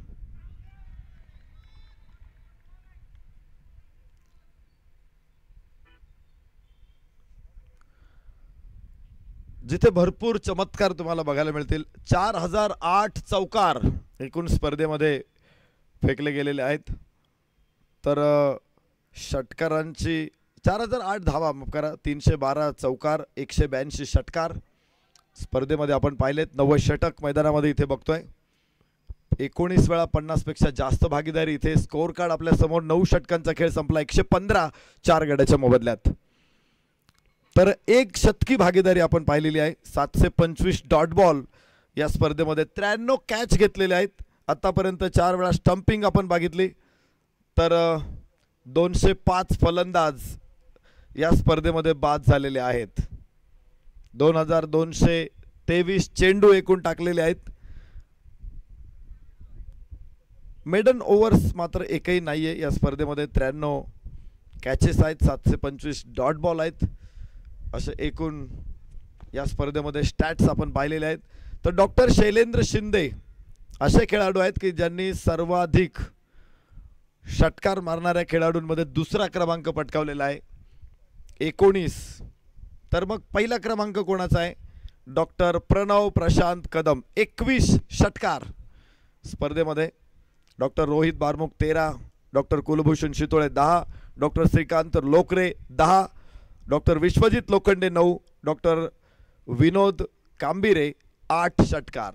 जिथे भरपूर चमत्कार तुम्हाला बघायला मिळतील. 4008 चौकार एकूण स्पर्धेमध्ये फेकले गेलेले आहेत. तर षटकारांची 4008 धावा माफ करा, 312 चौकार, 182 षटकार स्पर्धेमध्ये आपण पाहिलेत. 90 षटक मैदानामध्ये इथे बघतोय. 19 वेळा 50 पेक्षा जास्त भागीदारी इथे. स्कोर कार्ड आपल्या समोर. 9 षटकांचा खेळ संपला. 115 4 गड्याच्या मोबदल्यात. तर 1 शतकी भागीदारी आपण पाहिलेली आहे. 725 डॉट बॉल या स्पर्धेमध्ये 93 कॅच घेतलेले आहेत. आतापर्यंत 4 वेळा स्टंपिंग आपण बघितली. तर 205 फलंदाज या स्पर्धेमध्ये बाद झालेले आहेत. 2223 चेंडू एकूण टाकलेले आहेत. मेडन ओव्हर्स मात्र एकही नाहीये या स्पर्धेमध्ये. 93 कॅचेस आहेत, 725 डॉट बॉल आहेत. असे एकूण या स्पर्धेमध्ये स्टॅट्स आपण पाहिलेले आहेत. तर डॉक्टर शैलेंद्र शिंदे असे खेळाडू आहेत की ज्यांनी सर्वाधिक षटकार मारणाऱ्या खेळाडूंमध्ये दुसरा क्रमांक पटकावलेला आहे, 19. तर मग पहिला क्रमांक कोणाचा आहे? डॉक्टर प्रणव प्रशांत कदम, 21 षटकार स्पर्धेमध्ये. Doctor Rohit Barmukh 13, doctor Kulbhushan Shitole 10, doctor Shrikant Lokare 10, doctor Vishwajit Lokhande 9, doctor Vinod Kambire 8 षटकार.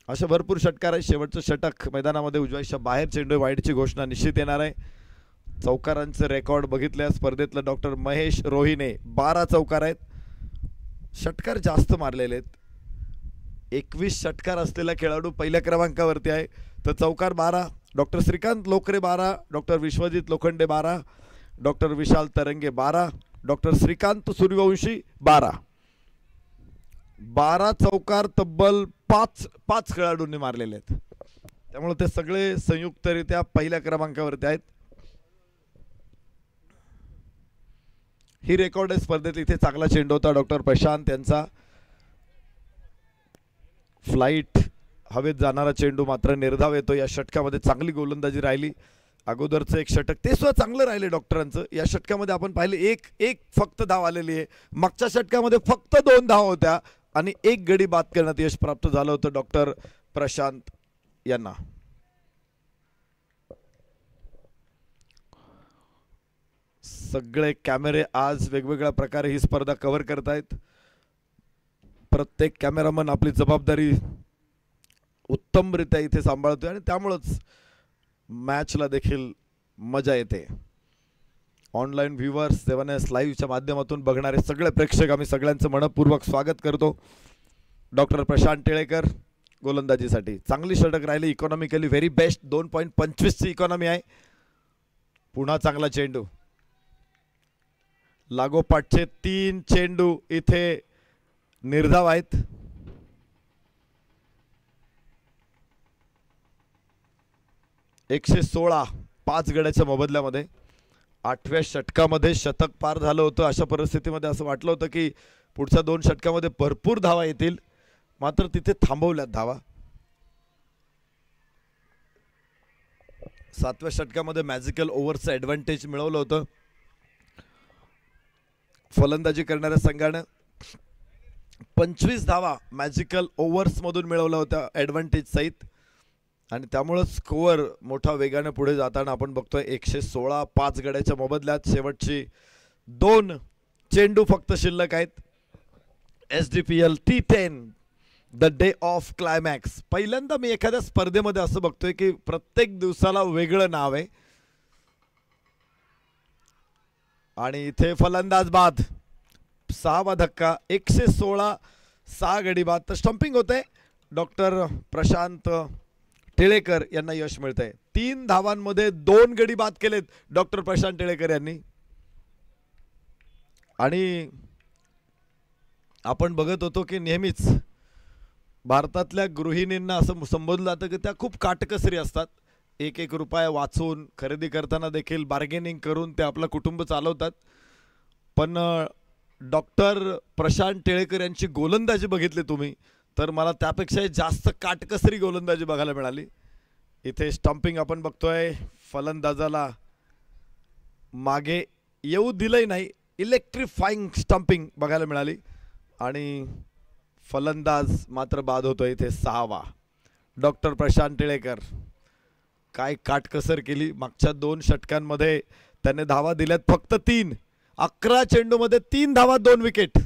अशा भरपूर षटकार आहे. शेवटचं षटक मैदानामध्ये उजव्याच्या बाहेर चेंडू वाईडची घोषणा निश्चित येणार आहे. चौकारांचे रेकॉर्ड बघितल्या स्पर्धेतलं डॉक्टर महेश रोहिणे 12 चौकार आहेत. षटकार जास्त मारलेले आहेत. 21 षटकार असलेला खेळाडू पहिल्या क्रमांकावरती आहे. तर चौकार 12, doctor Shrikant Lokare 12, doctor Vishwajit Lokhande 12, doctor Vishal Tarange 12, doctor Shrikant Suryavanshi 12. 12 चौकार तब्बल 5 खेळाडूंनी मारलेले आहेत. त्यामुळे ते सगळे संयुक्तरित्या पहिल्या क्रमांकावरती आहेत. ही रेकॉर्ड आहे स्पर्धेत. इथे चांगला चेंडू होता डॉक्टर प्रशांत यांचा. फ्लाइट हवेत जाणारा चेंडू मात्र निर्धाव येतो. या षटकामध्ये चांगली गोलंदाजी राहिली. अगोदरचं एक षटक ते सुद्धा चांगलं राहिले डॉक्टरांचं. या षटकामध्ये आपण पाहिले एक फक्त धाव आलेली आहे. मागच्या षटकामध्ये फक्त 2 धाव होत्या आणि 1 गडी बाद करण्यात यश प्राप्त झालं होतं डॉक्टर प्रशांत यांना. सगळे कॅमेरे आज वेगवेगळ्या प्रकारे ही स्पर्धा कव्हर करतायत. प्रत्येक कॅमेरामन आपली जबाबदारी उत्तमरित्या इथे सांभाळतोय आणि त्यामुळेच मॅचला देखील मजा येते. ऑनलाईन व्ह्यूअर्स, 7S लाईव्हच्या माध्यमातून बघणारे सगळे प्रेक्षक आम्ही सगळ्यांचं मनपूर्वक स्वागत करतो. डॉक्टर प्रशांत टिळेकर गोलंदाजीसाठी चांगली षटक राहिली. Economically very best. 2.25 ची इकॉनॉमी आहे. पुन्हा चांगला चेंडू. लागोपाठचे 3 चेंडू इथे निर्धाव आहेत. (116) 5 गड्याच्या मोबदल्यामध्ये. 8व्या षटकामध्ये शतक पार झालं होतं. अशा परिस्थितीमध्ये असं वाटलं होतं की पुढच्या 2 षटकामध्ये भरपूर धावा येतील, मात्र तिथे थांबवल्यात धावा. 7व्या षटकामध्ये मॅजिकल ओव्हरचं ॲडव्हान्टेज मिळवलं होतं फलंदाजी करणाऱ्या संघानं. 25 धावा मॅजिकल ओव्हर्स मधून मिळवल्या होत्या ॲडव्हान्टेज सहित आणि त्यामुळे स्कोअर मोठा वेगाने पुढे जाताना आपण बघतोय. 116 5 गड्याच्या मोबदल्यात शेवटची 2 चेंडू फक्त शिल्लक आहेत. SDPL T10 the day of climax. पहिल्यांदा मी एखाद्या स्पर्धेमध्ये असं बघतोय की प्रत्येक दिवसाला वेगळं नाव आहे आणि इथे फलंदाज बाद. 6वा धक्का. 116 6 गडी बाद. तर स्टंपिंग होते. डॉक्टर प्रशांत टिळेकर यांना यश मिळतंय. 3 धावांमध्ये 2 गडी बाद केलेत डॉक्टर प्रशांत टिळेकर यांनी. आणि आपण बघत होतो की नेहमीच भारतातल्या गृहिणींना असं संबोधलं जातं की त्या खूप काटकसरी असतात. 1-1 रुपया वाचून खरेदी करताना देखील बार्गेनिंग करून ते आपलं कुटुंब चालवतात. पण डॉक्टर प्रशांत टिळेकर यांची गोलंदाजी बघितली तुम्ही तर मला त्यापेक्षा जास्त काटकसरी गोलंदाजी बघायला मिळाली. इथे स्टंपिंग आपण बघतोय. फलंदाजाला मागे येऊ दिलंय नाही. इलेक्ट्रिफाईंग स्टंपिंग बघायला मिळाली आणि फलंदाज मात्र बाद होतोय इथे 6वा. डॉक्टर प्रशांत टिळेकर काय काटकसर केली. मागच्या 2 षटकांमध्ये त्याने धावा दिल्यात फक्त 3. 11 चेंडूमध्ये 3 धावा 2 विकेट.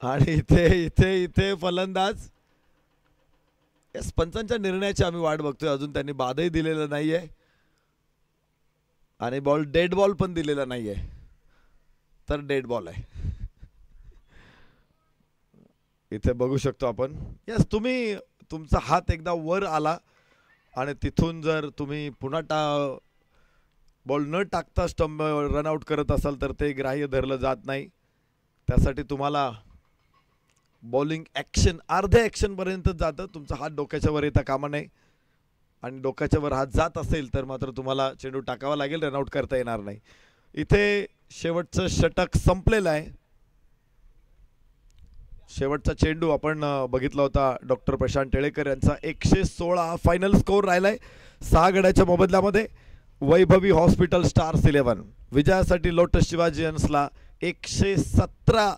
आणि इथे इथे इथे फलंदाज पंचांच्या निर्णयाची आम्ही वाट बघतोय. अजून त्यांनी बादही दिलेला नाहीये आणि बॉल डेड बॉल पण दिलेला नाहीये. तर डेड बॉल आहे. इथे बघू शकतो आपण. यस, तुम्ही तुमचा हात एकदा वर आला आणि तिथून जर तुम्ही पुन्हा बॉल न टाकता स्टंप रनआउट करत असाल तर ते ग्राह्य धरलं जात नाही. त्यासाठी तुम्हाला बॉलिंग ॲक्शन अर्ध्या ॲक्शनपर्यंत जातं. तुमचा हात डोक्याच्या वर येता कामा नाही आणि डोक्याच्या वर हात जात असेल तर मात्र तुम्हाला चेंडू टाकावा लागेल, रनआउट करता येणार नाही. इथे शेवटचं षटक संपलेलं आहे. शेवटचा चेंडू आपण बघितला होता डॉक्टर प्रशांत टेळेकर यांचा. 116 फायनल स्कोर राहिलाय 6 गड्याच्या मोबदल्यामध्ये. वैभवी हॉस्पिटल स्टार्स 11 विजयासाठी लोटस शिवाजियन्सला 117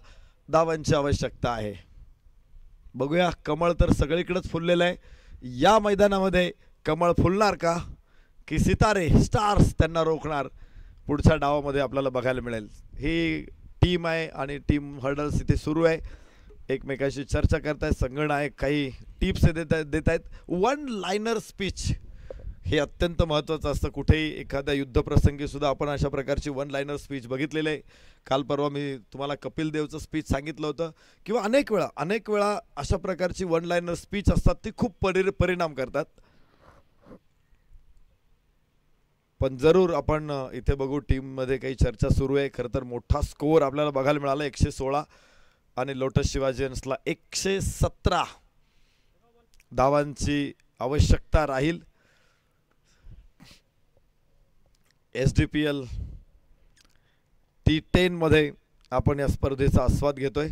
धावांची आवश्यकता आहे. बघूया, कमळ तर सगळीकडेच फुललेलं आहे. या मैदानामध्ये कमळ फुलणार का की सितारे स्टार्स त्यांना रोखणार, पुढच्या डावामध्ये आपल्याला बघायला मिळेल. ही टीम आहे आणि टीम हर्डल्स इथे सुरू आहे. एकमेकाशी चर्चा करतायत, संगणक काही टिप्स देत आहेत. वन लाइनर स्पीच हे अत्यंत महत्त्वाचं असतं. कुठेही एखाद्या युद्धप्रसंगी सुद्धा आपण अशा प्रकारची वन लाइनर स्पीच बघितलेली आहे. काल परवा मी तुम्हाला कपिल देवचं स्पीच सांगितलं होतं, किंवा अनेक वेळा अशा प्रकारची वन लाइनर स्पीच असतात ती खूप परिणाम करतात. पण जरूर आपण इथे बघू, टीममध्ये काही चर्चा सुरू आहे. खरं तर मोठा स्कोअर आपल्याला बघायला मिळाला 116 आणि लोटस शिवाजियन्सला 117 धावांची आवश्यकता राहील. SDPL T10 मध्ये आपण या स्पर्धेचा आस्वाद घेतोय.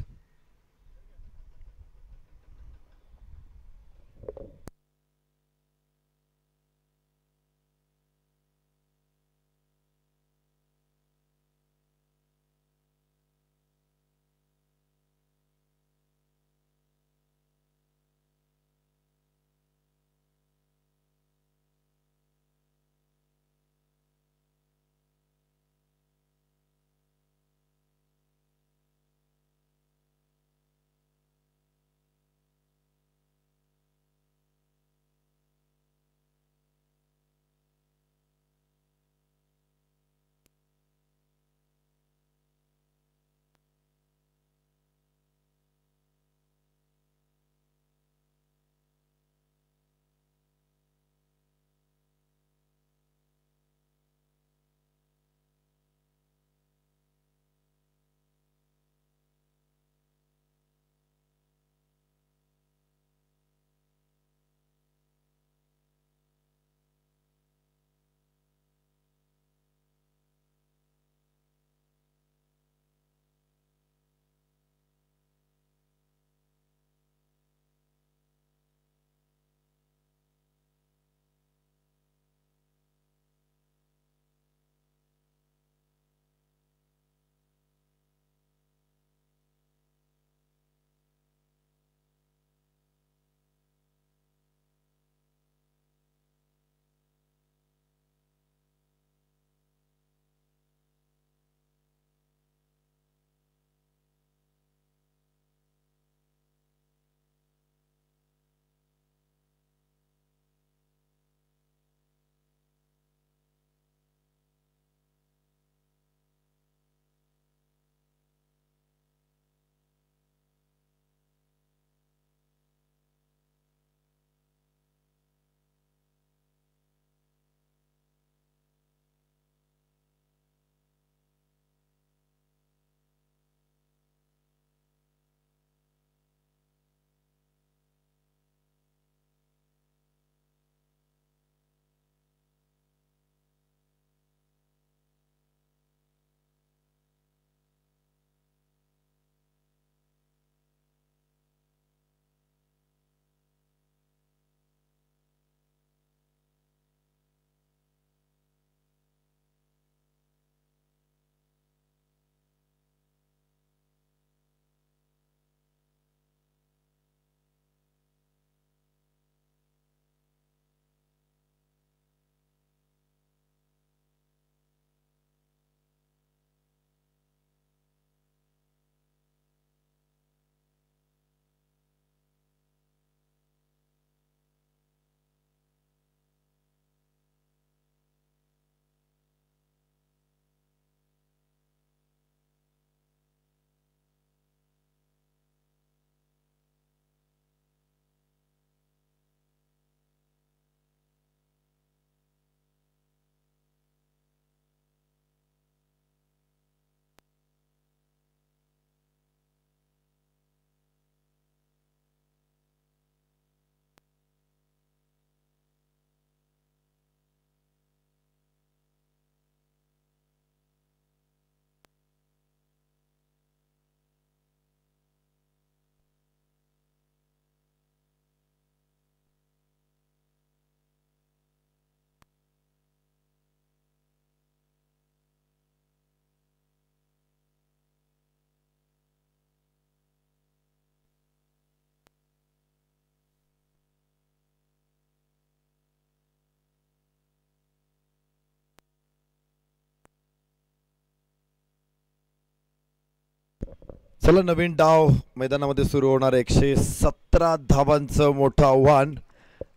चला नवीन डाव मैदानामध्ये सुरू होणार 117 धावांचं मोठं आव्हान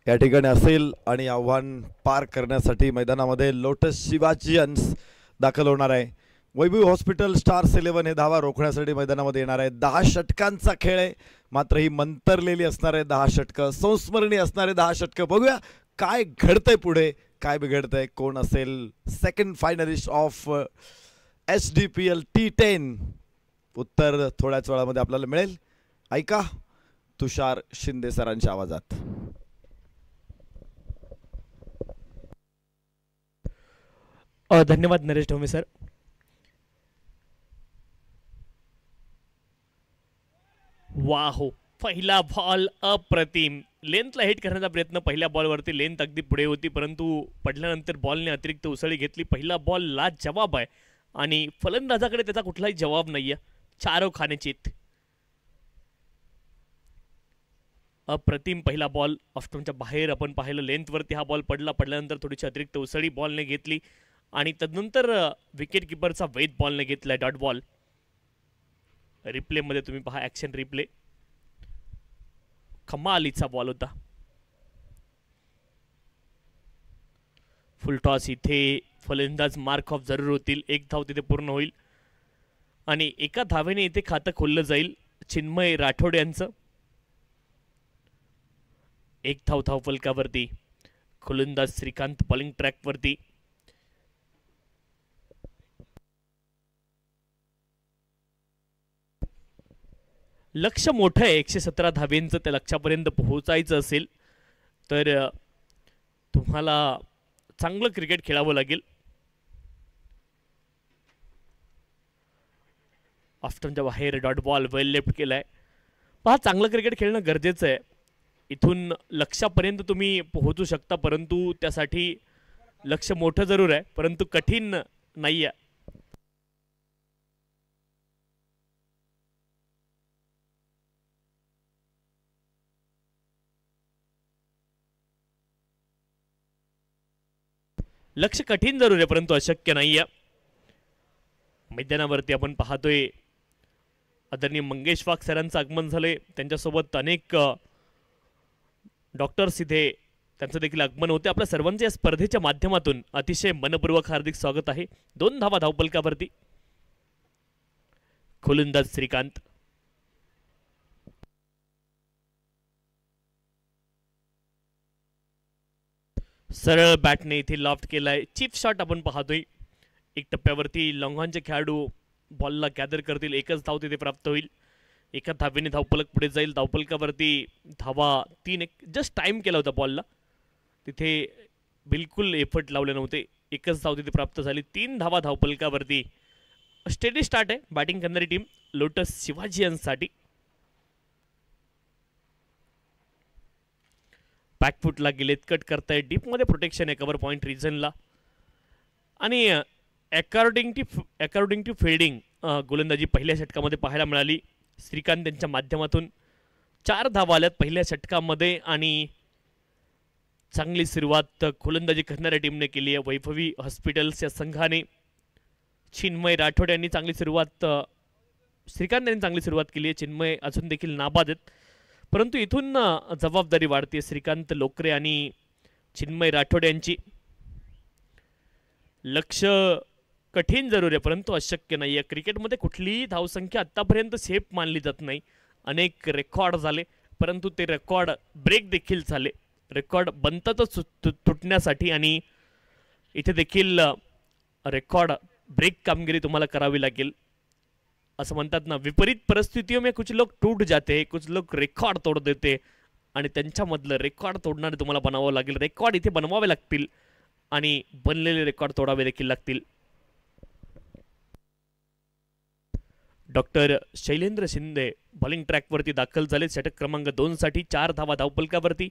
या ठिकाणी असेल आणि आव्हान पार करण्यासाठी मैदानामध्ये लोटस शिवाजियन्स दाखल होणार आहे. वैभव हॉस्पिटल स्टार्स 11 हे धावा रोखण्यासाठी मैदानामध्ये येणार आहे. 10 षटकांचा खेळ आहे, मात्र ही मंतरलेली असणार आहे 10 षटकं, संस्मरणीय असणारे 10 षटकं. बघूया काय घडतंय पुढे, काय बिघडतंय, कोण असेल second finalist of SDPL T10. उत्तर थोड्याच वेळामध्ये आपल्याला मिळेल. ऐका तुषार शिंदे सरांच्या आवाजात. धन्यवाद नरेश ढोमे सर. वाहो, पहिला बॉल अप्रतिम. लेंथला हिट करण्याचा प्रयत्न पहिल्या बॉलवरती, लेंथ अगदी पुढे होती परंतु पडल्यानंतर बॉलने अतिरिक्त उसळी घेतली. पहिला बॉल लाजवाब आहे आणि फलंदाजाकडे त्याचा कुठलाही जवाब नाहीये. चारो खाने चित. अप्रतिम पहिला बॉल ऑफस्टॉपच्या बाहेर आपण पाहिलं. लेंथवरती हा बॉल पडल्यानंतर थोडीशी अतिरिक्त उसळी बॉलने घेतली आणि तदनंतर विकेट किपरचा वेध बॉलने घेतलाय. Dot ball. रिप्लेमध्ये तुम्ही पहा, ॲक्शन रिप्ले. कमालीचा बॉल होता. फुल टॉस. इथे फलंदाज मार्क ऑफ जरूर होतील. एक धाव तिथे पूर्ण होईल आणि एका धावेने इथे खातं खोललं जाईल चिन्मय राठोड यांचं. एक धाव फलकावरती. फलंदाज श्रीकांत बॉलिंग ट्रॅकवरती. लक्ष मोठं आहे 117 धावेंचं. त्या लक्ष्यापर्यंत पोहोचायचं असेल तर तुम्हाला चांगलं क्रिकेट खेळावं लागेल. ऑफस्टॉपच्या बाहेर डॉट बॉल वेल लेफ्ट केलाय. पहा, चांगलं क्रिकेट खेळणं गरजेचं आहे. इथून लक्ष्यापर्यंत तुम्ही पोहोचू शकता परंतु त्यासाठी लक्ष मोठं जरूर आहे परंतु कठीण नाही आहे. लक्ष कठीण जरूर आहे परंतु अशक्य नाही आहे. मैदानावरती आपण पाहतोय आदरणीय मंगेश वाघ सरांचं आगमन झालंय. त्यांच्यासोबत अनेक डॉक्टर्स इथे त्यांचं देखील आगमन होते. आपल्या सर्वांच्या या स्पर्धेच्या माध्यमातून अतिशय मनपूर्वक हार्दिक स्वागत आहे. 2 धावा धावपलकावरती. गोलंदाज श्रीकांत. सरळ बॅटने इथे लॉफ्ट केलाय. चीप शॉट आपण पाहतोय. एक टप्प्यावरती लॉंगॉनचे खेळाडू बॉलला गॅदर करतील. एकच धाव तिथे प्राप्त होईल. एका धावेने धावपलक पुढे जाईल. धावपलकावरती धावा 3. जस्ट टाइम केला होता बॉलला. तिथे बिलकुल एफर्ट लावले नव्हते. एकच धाव तिथे प्राप्त झाली. 3 धावा धावपलकावरती. स्टेडी स्टार्ट आहे बॅटिंग करणारी टीम लोटस शिवाजियन्ससाठी. बॅकफुटला गेलेत, कट करताय. डीपमध्ये प्रोटेक्शन आहे कव्हर पॉईंट रिजनला आणि अकॉर्डिंग टू फिल्डिंग गोलंदाजी पहिल्या षटकामध्ये पाहायला मिळाली. श्रीकांत यांच्या माध्यमातून 4 धावा आल्यात पहिल्या षटकामध्ये आणि चांगली सुरुवात गोलंदाजी करणाऱ्या टीमने केली आहे. वैभवी हॉस्पिटल्स या संघाने. चिन्मय राठोड यांनी चांगली सुरुवात, श्रीकांत यांनी चांगली सुरुवात केली आहे. चिन्मय अजून देखील नाबाद आहेत परंतु इथून जबाबदारी वाढते श्रीकांत लोकरे आणि चिन्मय राठोड यांची. लक्ष कठीण जरूर आहे परंतु अशक्य नाही आहे. क्रिकेटमध्ये कुठलीही धावसंख्या आत्तापर्यंत सेफ मानली जात नाही. अनेक रेकॉर्ड झाले परंतु ते रेकॉर्ड ब्रेक देखील झाले. रेकॉर्ड बनतातच तुटण्यासाठी आणि इथे देखील रेकॉर्ड ब्रेक कामगिरी तुम्हाला करावी लागेल. असं म्हणतात ना, विपरीत परिस्थितियों में कुछ लोग टूट जाते हैं, कुछ लोग रेकॉर्ड तोड देते आणि त्यांच्यामधलं रेकॉर्ड तोडणारे तुम्हाला बनावं लागेल. रेकॉर्ड इथे बनवावे लागतील आणि बनलेले रेकॉर्ड तोडावे देखील लागतील. डॉक्टर शैलेंद्र शिंदे बॉलिंग ट्रॅकवरती दाखल झाले. षटक क्रमांक 2 साठी. 4 धावा धावपलकावरती.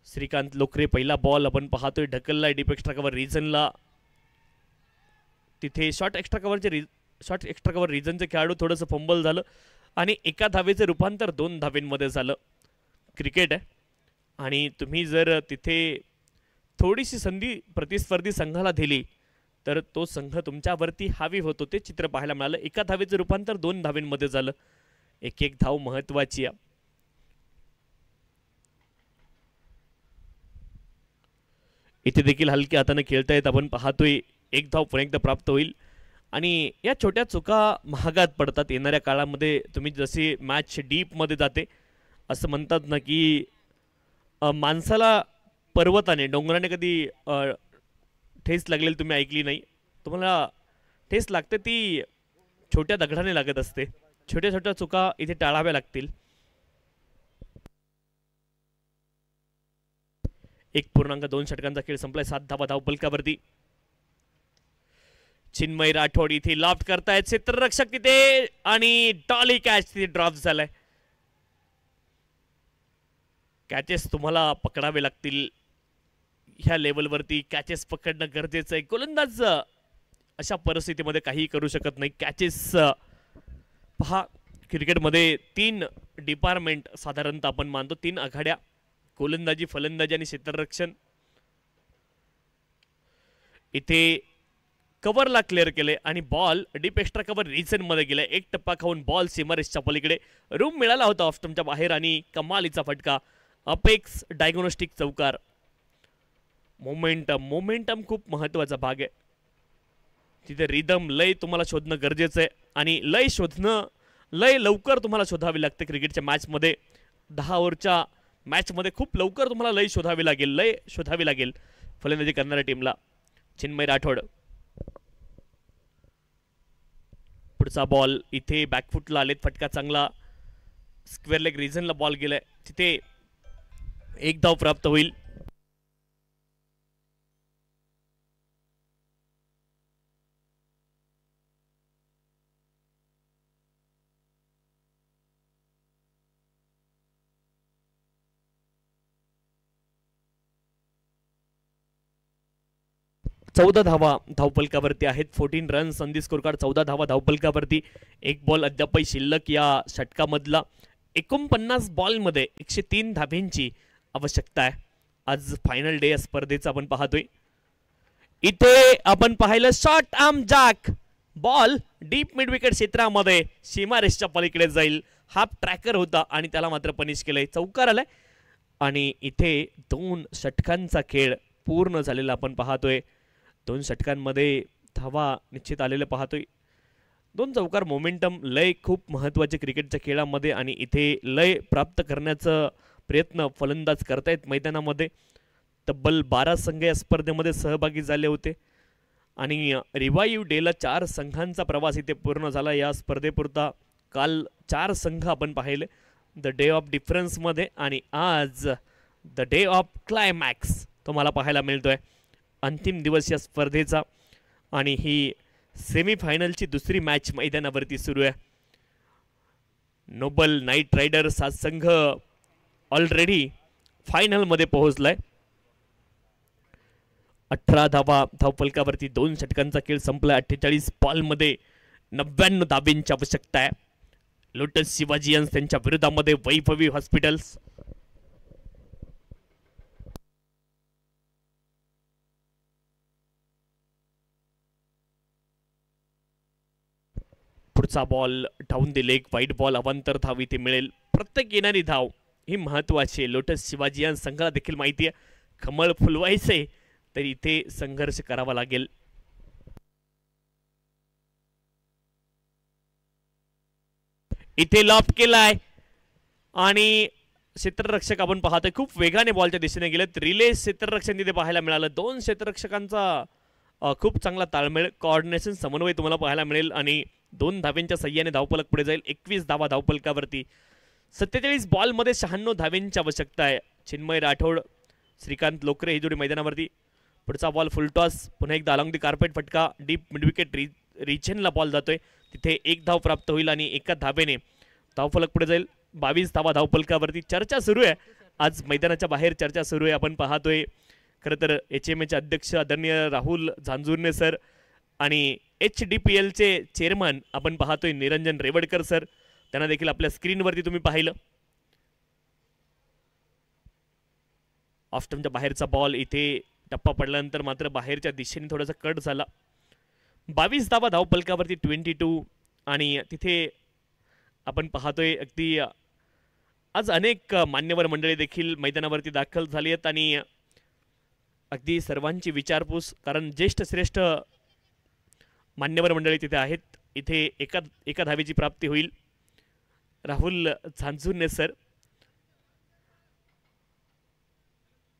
श्रीकांत लोकरे पहिला बॉल आपण पाहतोय ढकललाय डीप एक्स्ट्रा कव्हर रिजनला. तिथे शॉर्ट एक्स्ट्रा कव्हर रिजनचे खेळाडू थोडंसं फंबल झालं आणि एका धावेचे रूपांतर 2 धावेंमध्ये झालं. क्रिकेट आहे आणि तुम्ही जर तिथे थोडीशी संधी प्रतिस्पर्धी संघाला दिली तर तो संघ तुमच्यावरती हावी होतो ते चित्र पाहायला मिळालं. एका धावेचं रूपांतर 2 धावेंमध्ये झालं. एक एक धाव महत्वाची आहे. इथे देखील हलक्या हाताने खेळतायत आपण पाहतोय. एक धाव पुन्हा एकदा प्राप्त होईल आणि या छोट्या चुका महागात पडतात येणाऱ्या काळामध्ये. तुम्ही जशी मॅच डीपमध्ये जाते असं म्हणतात ना की माणसाला पर्वताने डोंगराने कधी ठेस लागलेली तुम्ही ऐकली नाही. तुम्हाला ठेस लागते ती छोट्या दगडाने लागत असते. छोट्या छोट्या चुका इथे टाळाव्या लागतील. 1.2 षटकांचा खेळ संपलाय. 7 धावा धावफलकावरती. चिन्मय राठोड इथे लॉफ्ट करतायत क्षेत्ररक्षक तिथे आणि डॉली कॅच तिथे ड्रॉप झालाय. कॅचेस तुम्हाला पकडावे लागतील. ह्या लेवलवरती कॅचेस पकडणं गरजेचं आहे. गोलंदाज अशा परिस्थितीमध्ये काही करू शकत नाही. कॅचेस पहा, क्रिकेटमध्ये 3 डिपार्टमेंट साधारणतः आपण मानतो. 3 आघाड्या: गोलंदाजी, फलंदाजी आणि क्षेत्ररक्षण. इथे कव्हरला क्लिअर केले आणि ball deep extra cover region मध्ये गेलाय. एक टप्पा खाऊन बॉल सीमारेषच्या पलीकडे रूम मिळाला होता ऑफ स्टंपच्या बाहेर आणि कमालीचा फटका. अपेक्स डायग्नोस्टिक चौकार. मोमेंटम खूप महत्वाचा भाग आहे. तिथे रिदम, लय तुम्हाला शोधणं गरजेचं आहे आणि लय लवकर तुम्हाला शोधावी लागते. क्रिकेटच्या मॅचमध्ये 10 ओव्हरच्या मॅचमध्ये खूप लवकर तुम्हाला लय शोधावी लागेल फलंदाजी करणाऱ्या टीमला. चिन्मय राठोड. पुढचा बॉल इथे बॅकफुटला आलेत. फटका चांगला स्क्वेअर लेग रिजनला बॉल गेलाय. तिथे एक धाव प्राप्त होईल. चौदा धावा धावफलकावरती आहेत. 14 runs on the score card. 14 धावा धावफलकावरती. एक बॉल अद्यापही शिल्लक या षटकामधला. 49 बॉलमध्ये 103 धाब्यांची आवश्यकता आहे. आज फायनल डे या स्पर्धेचा आपण पाहतोय. इथे आपण पाहिलं short arm jack. Ball deep mid wicket क्षेत्रामध्ये सीमारेषच्या पलीकडे जाईल. हाफ ट्रॅकर होता आणि त्याला मात्र पनिश केलंय. चौकार आलाय आणि इथे 2 षटकांचा खेळ पूर्ण झालेला आपण पाहतोय. 2 षटकांमध्ये धावा निश्चित आलेले पाहतोय. 2 चौकार. मोमेंटम, लय खूप महत्त्वाचे क्रिकेटच्या खेळामध्ये आणि इथे लय प्राप्त करण्याचा प्रयत्न फलंदाज करतायत मैदानामध्ये. तब्बल 12 संघ या स्पर्धेमध्ये सहभागी झाले होते आणि रिवाईव्ह डेला 4 संघांचा प्रवास इथे पूर्ण झाला. या स्पर्धेपुरता काल 4 संघ आपण पाहिले द डे ऑफ डिफरन्समध्ये आणि आज द डे ऑफ क्लायमॅक्स तुम्हाला पाहायला मिळतोय. अंतिम दिवस या स्पर्धेचा आणि ही सेमीफायनलची दुसरी मॅच मैदानावरती सुरू आहे. नोबल नाईट रायडर्स हा संघ ऑलरेडी फायनलमध्ये पोहोचलाय. 18 धावा धावफलकावरती. 2 षटकांचा खेळ संपलाय. 48 बॉलमध्ये 99 धाब्यांची आवश्यकता आहे. लोटस शिवाजियन्स त्यांच्या विरोधामध्ये वैभवी हॉस्पिटल्स. पुढचा बॉल डाऊन द लेग. वाईट बॉल. अवांतर धाव इथे मिळेल. प्रत्येक येणारी धाव ही महत्वाची आहे. लोटस शिवाजियन्स संघाला देखील माहिती आहे कमळ फुलवायचे तर इथे संघर्ष करावा लागेल. इथे लॉफ्ट केलाय आणि क्षेत्ररक्षक आपण पाहतोय खूप वेगाने बॉलच्या दिशेने गेलेत. रिले क्षेत्ररक्षण तिथे पाहायला मिळालं. 2 क्षेत्ररक्षकांचा खूप चांगला ताळमेळ, कोऑर्डिनेशन, समन्वय तुम्हाला पाहायला मिळेल आणि 2 धाव्यांच्या सहाय्याने धावफलक पुढे जाईल. 21 धावा धावफलकावरती. 47 बॉलमध्ये 96 धाव्यांची आवश्यकता आहे. चिन्मय राठोड, श्रीकांत लोकरे ही जोडी मैदानावरती. पुढचा बॉल फुलटॉस. पुन्हा एकदा अलॉंग दी कार्पेट फटका. डीप मिडविकेट रिजनला बॉल जातोय. तिथे 1 धाव प्राप्त होईल आणि एका धावेने धावफलक पुढे जाईल. 22 धावा धावफलकावरती. चर्चा सुरू आहे आज मैदानाच्या बाहेर. चर्चा सुरू आहे. आपण पाहतोय खरं तर HMAचे अध्यक्ष आदरणीय राहुल झांजुर्णे सर आणि HDPLचे चेअरमन आपण पाहतोय निरंजन रेवडकर सर. त्यांना देखील आपल्या स्क्रीनवरती तुम्ही पाहिलं. ऑफ स्टंपच्या बाहेरचा बॉल. इथे टप्पा पडल्यानंतर मात्र बाहेरच्या दिशेने थोडासा कट झाला. 22 धावा धावफलकावरती 22. आणि तिथे आपण पाहतोय अगदी आज अनेक मान्यवर मंडळी देखील मैदानावरती दाखल झाली आहेत आणि अगदी सर्वांची विचारपूस, कारण ज्येष्ठ श्रेष्ठ मान्यवर मंडळी तिथे आहेत. इथे एका धावेची प्राप्ती होईल. राहुल झांझुर्ने सर,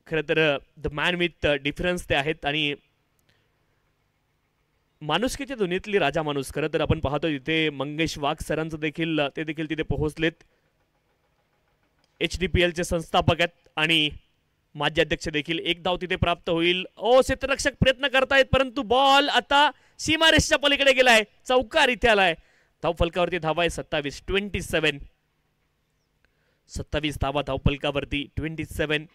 खरं तर द मॅन विथ डिफरन्स ते आहेत आणि माणुसकीच्या दुनियेतली राजा माणूस. खरं तर आपण पाहतो तिथे मंगेश वाघ सरांचं देखील ते देखील तिथे पोहोचलेत. HDPLचे संस्थापक आहेत आणि माजी अध्यक्ष देखील. एक धाव तिथे प्राप्त होईल. क्षेत्ररक्षक प्रयत्न करतायत परंतु बॉल आता सीमारेषच्या पलीकडे गेलाय. चौकार इथे आलाय. धावफलकावरती धावा आहे 27. 27 धावा धावफलकावरती 27.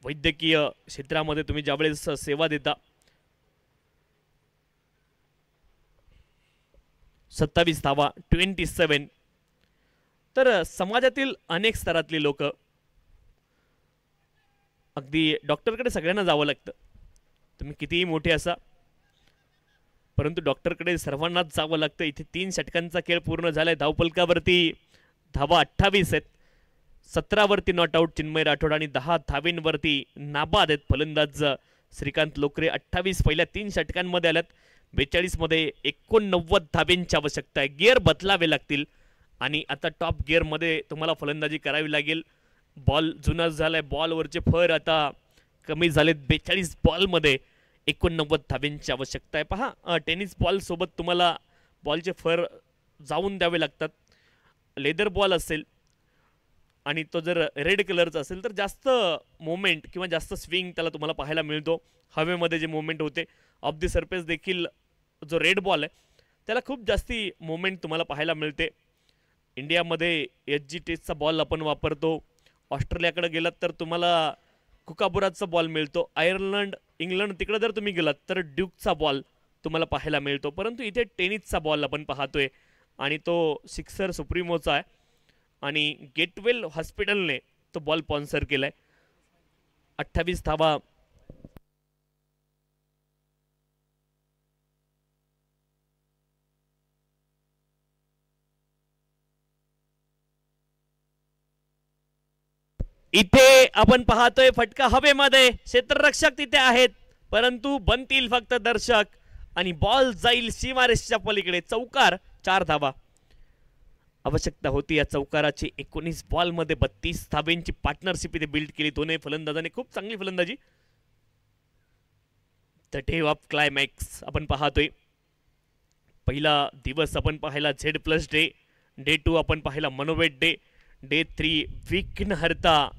वैद्यकीय क्षेत्रामध्ये तुम्ही ज्यावेळेस सेवा देता 27 धावा 27. तर समाजातील अनेक स्तरातली लोक, अगदी डॉक्टरकडे सगळ्यांना जावं लागतं. तुम्ही कितीही मोठे असा परंतु डॉक्टरकडे सर्वांनाच जावं लागतं. इथे 3 षटकांचा खेळ पूर्ण झालाय. धावफलकावरती धावा 28 आहेत. 17 वरती नॉट आउट चिन्मय राठोड आणि 10 धावेंवरती नाबाद आहेत फलंदाज श्रीकांत लोकरे. 28 पहिल्या 3 षटकांमध्ये आल्यात. 42 मध्ये 89 धावेंची आवश्यकता आहे. गिअर बदलावे लागतील आणि आता टॉप गिअरमध्ये तुम्हाला फलंदाजी करावी लागेल. बॉल जुना झालाय. बॉलवरचे फर आता कमी झालेत. 42 बॉलमध्ये 89 धावेंची आवश्यकता आहे. पहा, टेनिस बॉल सोबत तुम्हाला बॉलचे फर जाऊन द्यावे लागतात. लेदर बॉल असेल आणि तो जर रेड कलरचा असेल तर जास्त मोमेंट किंवा जास्त स्विंग त्याला तुम्हाला पाहायला मिळतो. हवेमध्ये जे मोमेंट होते ऑफ द सरफेस देखील जो रेड बॉल आहे त्याला खूप जास्ती मोमेंट तुम्हाला पाहायला मिळते. इंडियामध्ये HG टेस्टचा बॉल आपण वापरतो. ऑस्ट्रेलियाकडे गेलात तर तुम्हाला कुकाबुराचा बॉल मिळतो. आयर्लंड, इंग्लंड तिकडे जर तुम्ही गेलात तर ड्यूकचा बॉल तुम्हाला पाहायला मिळतो. परंतु इथे टेनिसचा बॉल आपण पाहतोय आणि तो सिक्सर सुप्रीमोचा आहे आणि गेटवेल हॉस्पिटलने तो बॉल स्पॉन्सर केलाय. 28 धावा इथे आपण पाहतोय. फटका हवेमध्ये. क्षेत्ररक्षक तिथे आहेत परंतु बनतील फक्त दर्शक आणि बॉल जाईल सीमारेषच्या पलीकडे. चौकार. 4 धावा आवश्यकता होती या चौकाराची. 19 बॉलमध्ये 32 धावेंची पार्टनरशिप इथे बिल्ड केली दोन्ही फलंदाजांनी. खूप चांगली फलंदाजी. द डे ऑफ क्लायमॅक्स आपण पाहतोय. पहिला दिवस आपण पाहिला Z+ डे. डे 2 आपण पाहिला मनोवेट डे. डे 3 विघ्नहर्ता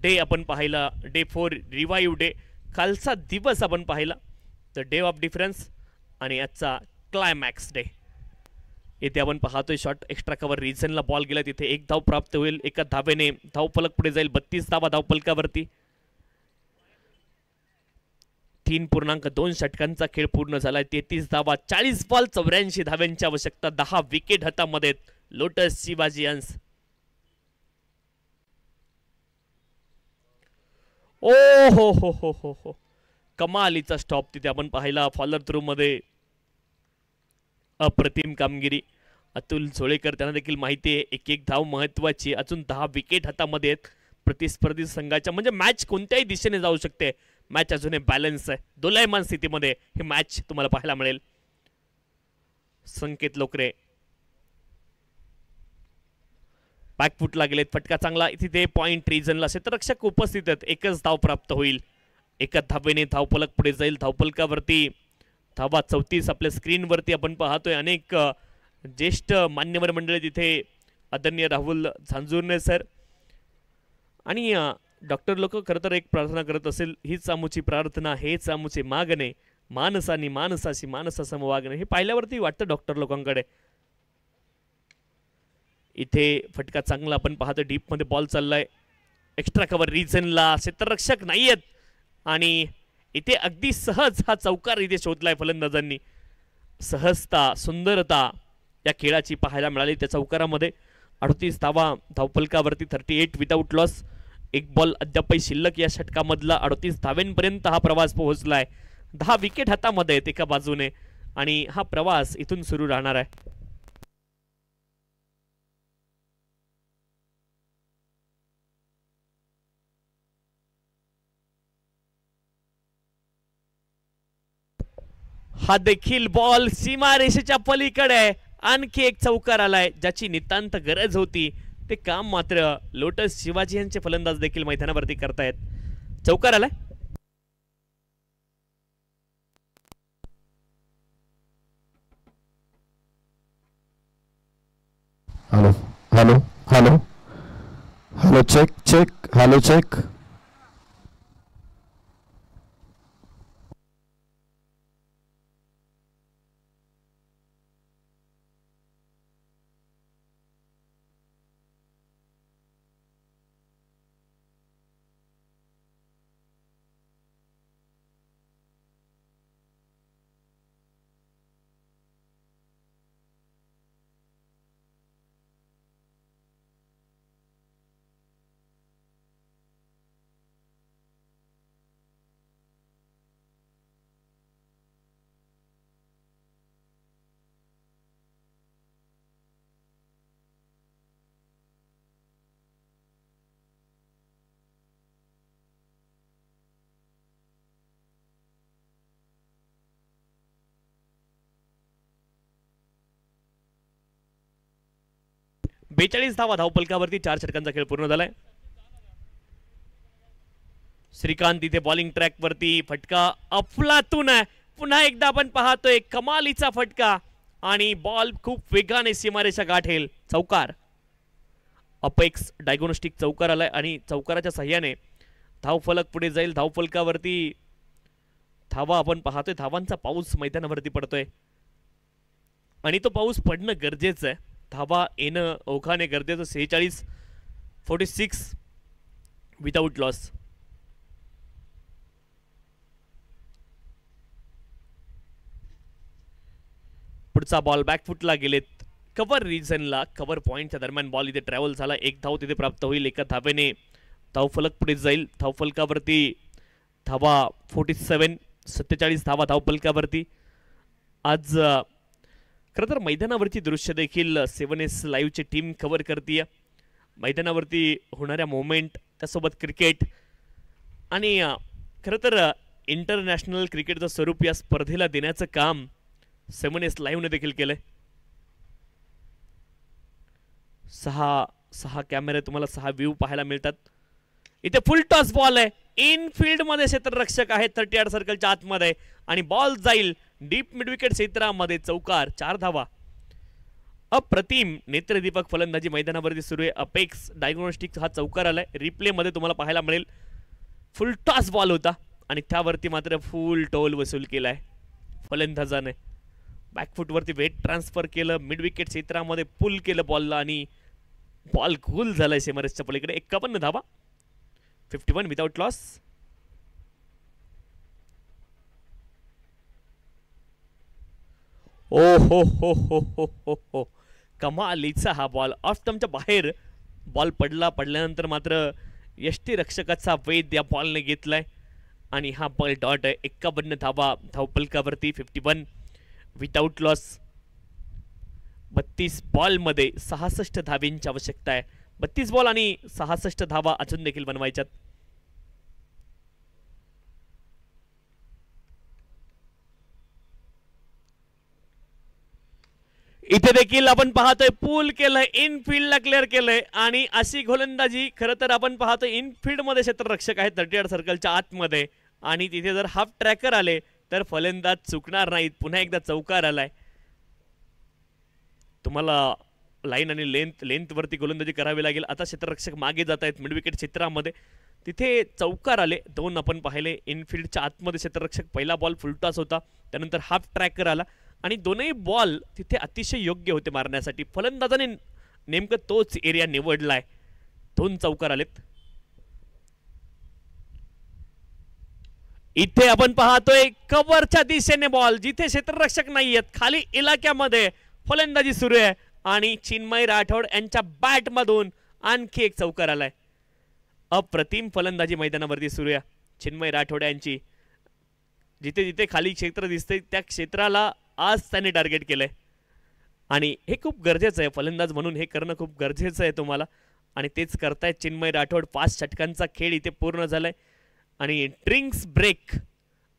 डे आपण पाहिला. Day 4 revive day. कालचा दिवस आपण पाहिला द डे ऑफ डिफरन्स आणि आजचा क्लायमॅक्स डे. येथे आपण पाहतोय शॉट एक्स्ट्रा कव्हर रिजनला बॉल गेला. तिथे 1 धाव प्राप्त होईल. 1 धावेने धावफलक पुढे जाईल. 32 धावा धावफलकावरती. 3.2 षटकांचा खेळ पूर्ण झालाय. 33 धावा 40 बॉल 84 धाव्यांची आवश्यकता. 10 विकेट हातामध्ये. लोटस शिवाजी अंश. ओ हो हो हो हो हो कमालीचा स्टॉप तिथे आपण पाहिला. फॉलर थ्रू मध्ये अप्रतिम कामगिरी. अतुल झोळेकर त्यांना देखील माहिती आहे 1-1 धाव महत्वाची. अजून 10 विकेट हातामध्ये आहेत प्रतिस्पर्धी संघाच्या. म्हणजे मॅच कोणत्याही दिशेने जाऊ शकते. मॅच अजूनही बॅलन्स आहे. दोलायमान स्थितीमध्ये हे मॅच तुम्हाला पाहायला मिळेल. संकेत लोकरे बॅकफुटला गेलेत. फटका चांगला. तिथे पॉइंट रिजनला क्षेत्ररक्षक उपस्थित आहेत. 1च धाव प्राप्त होईल. 1 धावेने धावफलक पुढे जाईल. धावफलकावरती धावा 34 आपल्या स्क्रीनवरती आपण पाहतोय. अनेक ज्येष्ठ मान्यवर मंडळी तिथे. आदरणीय राहुल झांझुर्ने सर आणि डॉक्टर लोक खरं तर एक प्रार्थना करत असेल. हीच आमुची प्रार्थना, हेच आमुचे मागणे, मानसानी मानसाशी मानसासम वागणे. हे पाहिल्यावरती वाटतं डॉक्टर लोकांकडे. इथे फटका चांगला आपण पाहतो. डीप मध्ये बॉल चाललाय. एक्स्ट्रा कव्हर रिजनला क्षेत्ररक्षक नाहीयेत आणि इथे अगदी सहज हा चौकार इथे शोधलाय फलंदाजांनी. सहजता, सुंदरता या खेळाची पाहायला मिळाली त्या चौकारामध्ये. 38 धावा धावफलकावरती. 38 विदाउट लॉस. एक बॉल अद्यापही शिल्लक या षटकामधला 38 धाव्यांपर्यंत हा प्रवास पोहोचलाय. 10 विकेट हातामध्ये आहेत एका बाजूने आणि हा प्रवास इथून सुरू राहणार आहे. हा देखील बॉल सीमारेषेच्या पलीकडे आहे. आणखी एक चौकार आलाय ज्याची नितांत गरज होती. ते काम मात्र लोटस शिवाजी यांचे फलंदाज देखील मैदानावरती करतायत. चौकार आलाय. Hello hello hello hello check check hello check. बेचाळीस धावा धावपलकावरती. 4 षटकांचा खेळ पूर्ण झालाय. श्रीकांत इथे बॉलिंग ट्रॅक वरती. फटका अफलातून आहे. पुन्हा एकदा आपण पाहतोय कमालीचा फटका आणि बॉल खूप वेगाने सीमारेषा गाठेल. चौकार. अपेक्स डायग्नोस्टिक चौकार आलाय आणि चौकाराच्या सहाय्याने धावफलक पुढे जाईल. धावफलकावरती धावा आपण पाहतोय. धावांचा पाऊस मैदानावरती पडतोय आणि तो पाऊस पडणं गरजेचं आहे. धावा येणं ओघाने गरजेचं. 46 विदाउट लॉस. पुढचा बॉल बॅकफुटला गेलेत. कव्हर रिजनला कव्हर पॉइंटच्या दरम्यान बॉल इथे ट्रॅव्हल झाला. 1 धाव तिथे प्राप्त होईल. एका धावेने धावफलक पुढे जाईल. धावफलकावरती धावा 47 धावा धावफलकावरती. आज खरं तर मैदानावरची दृश्य देखील 7S लाईव्हची टीम कव्हर करते. मैदानावरती होणाऱ्या मोमेंट त्यासोबत क्रिकेट आणि खरं तर इंटरनॅशनल क्रिकेटचं स्वरूप या स्पर्धेला देण्याचं काम 7S लाईव्हने देखील केलंय. 6 कॅमेरे तुम्हाला 6 व्ह्यू पाहायला मिळतात. इथे फुल टॉस बॉल आहे. इनफिल्ड मध्ये क्षेत्ररक्षक आहे 38 सर्कलच्या आतमध्ये आणि बॉल जाईल डीप मिड विकेट क्षेत्रामध्ये. चौकार. 4 धावा. अप्रतिम नेत्रदीपक फलंदाजी मैदानावरती सुरू आहे. अपेक्स डायग्नोस्टिक हा चौकार आलाय. रिप्ले मध्ये तुम्हाला पाहायला मिळेल. फुल टॉस बॉल होता आणि त्यावरती मात्र फुल टोल वसूल केलाय फलंदाजाने. बॅकफुटवरती वेट ट्रान्सफर केलं. मिड विकेट क्षेत्रामध्ये पुल केलं बॉलला आणि बॉल गोल झालाय सीमारेषेच्या पलीकडे. 51 धावा. 51 विदाउट लॉस. ओ हो हो हो हो हो हो कमालीचा हा बॉल. ऑफ स्टंपच्या बाहेर बॉल पडल्यानंतर मात्र यष्टीरक्षकाचा वेध या बॉलने घेतलाय आणि हा बॉल डॉट आहे. 51 धावा धावपलकावरती. 51 विदाउट लॉस. 32 बॉलमध्ये 66 धावींची आवश्यकता आहे. 32 बॉल आणि 66 धावा अजून देखील बनवायच्यात. इथे देखील आपण पाहतोय पूल केलंय. इनफिल्डला क्लिअर केलंय आणि अशी गोलंदाजी खरं तर आपण पाहतोय इनफिल्ड मध्ये क्षेत्ररक्षक आहेत 38 सर्कलच्या आतमध्ये आणि तिथे जर हाफ ट्रॅकर आले तर फलंदाज चुकणार नाहीत. पुन्हा एकदा चौकार आलाय. तुम्हाला लाईन आणि लेंथ वरती गोलंदाजी करावी लागेल. आता क्षेत्ररक्षक मागे जात आहेत मिड विकेट क्षेत्रामध्ये. तिथे चौकार आले. 2 आपण पाहिले. इनफिल्डच्या आतमध्ये क्षेत्ररक्षक. पहिला बॉल फुलटॉस होता. त्यानंतर हाफ ट्रॅकर आला आणि दोनही बॉल तिथे अतिशय योग्य होते मारण्यासाठी. फलंदाजाने नेमकं तोच एरिया निवडलाय. 2 चौकार आलेत. इथे आपण पाहतोय कव्हरच्या दिशेने बॉल. जिथे क्षेत्ररक्षक नाहीयेत खाली इलाक्यामध्ये फलंदाजी सुरू आहे आणि चिन्मय राठोड यांच्या बॅट मधून आणखी एक चौकार आलाय. अप्रतिम फलंदाजी मैदानावरती सुरू आहे चिन्मय राठोड यांची. जिथे जिथे खाली क्षेत्र दिसते त्या क्षेत्राला आज त्याने टार्गेट केलंय आणि हे खूप गरजेचं आहे. फलंदाज म्हणून हे करणं खूप गरजेचं आहे तुम्हाला आणि तेच करतायत चिन्मय राठोड. 5 षटकांचा खेळ इथे पूर्ण झालाय आणि ड्रिंक्स ब्रेक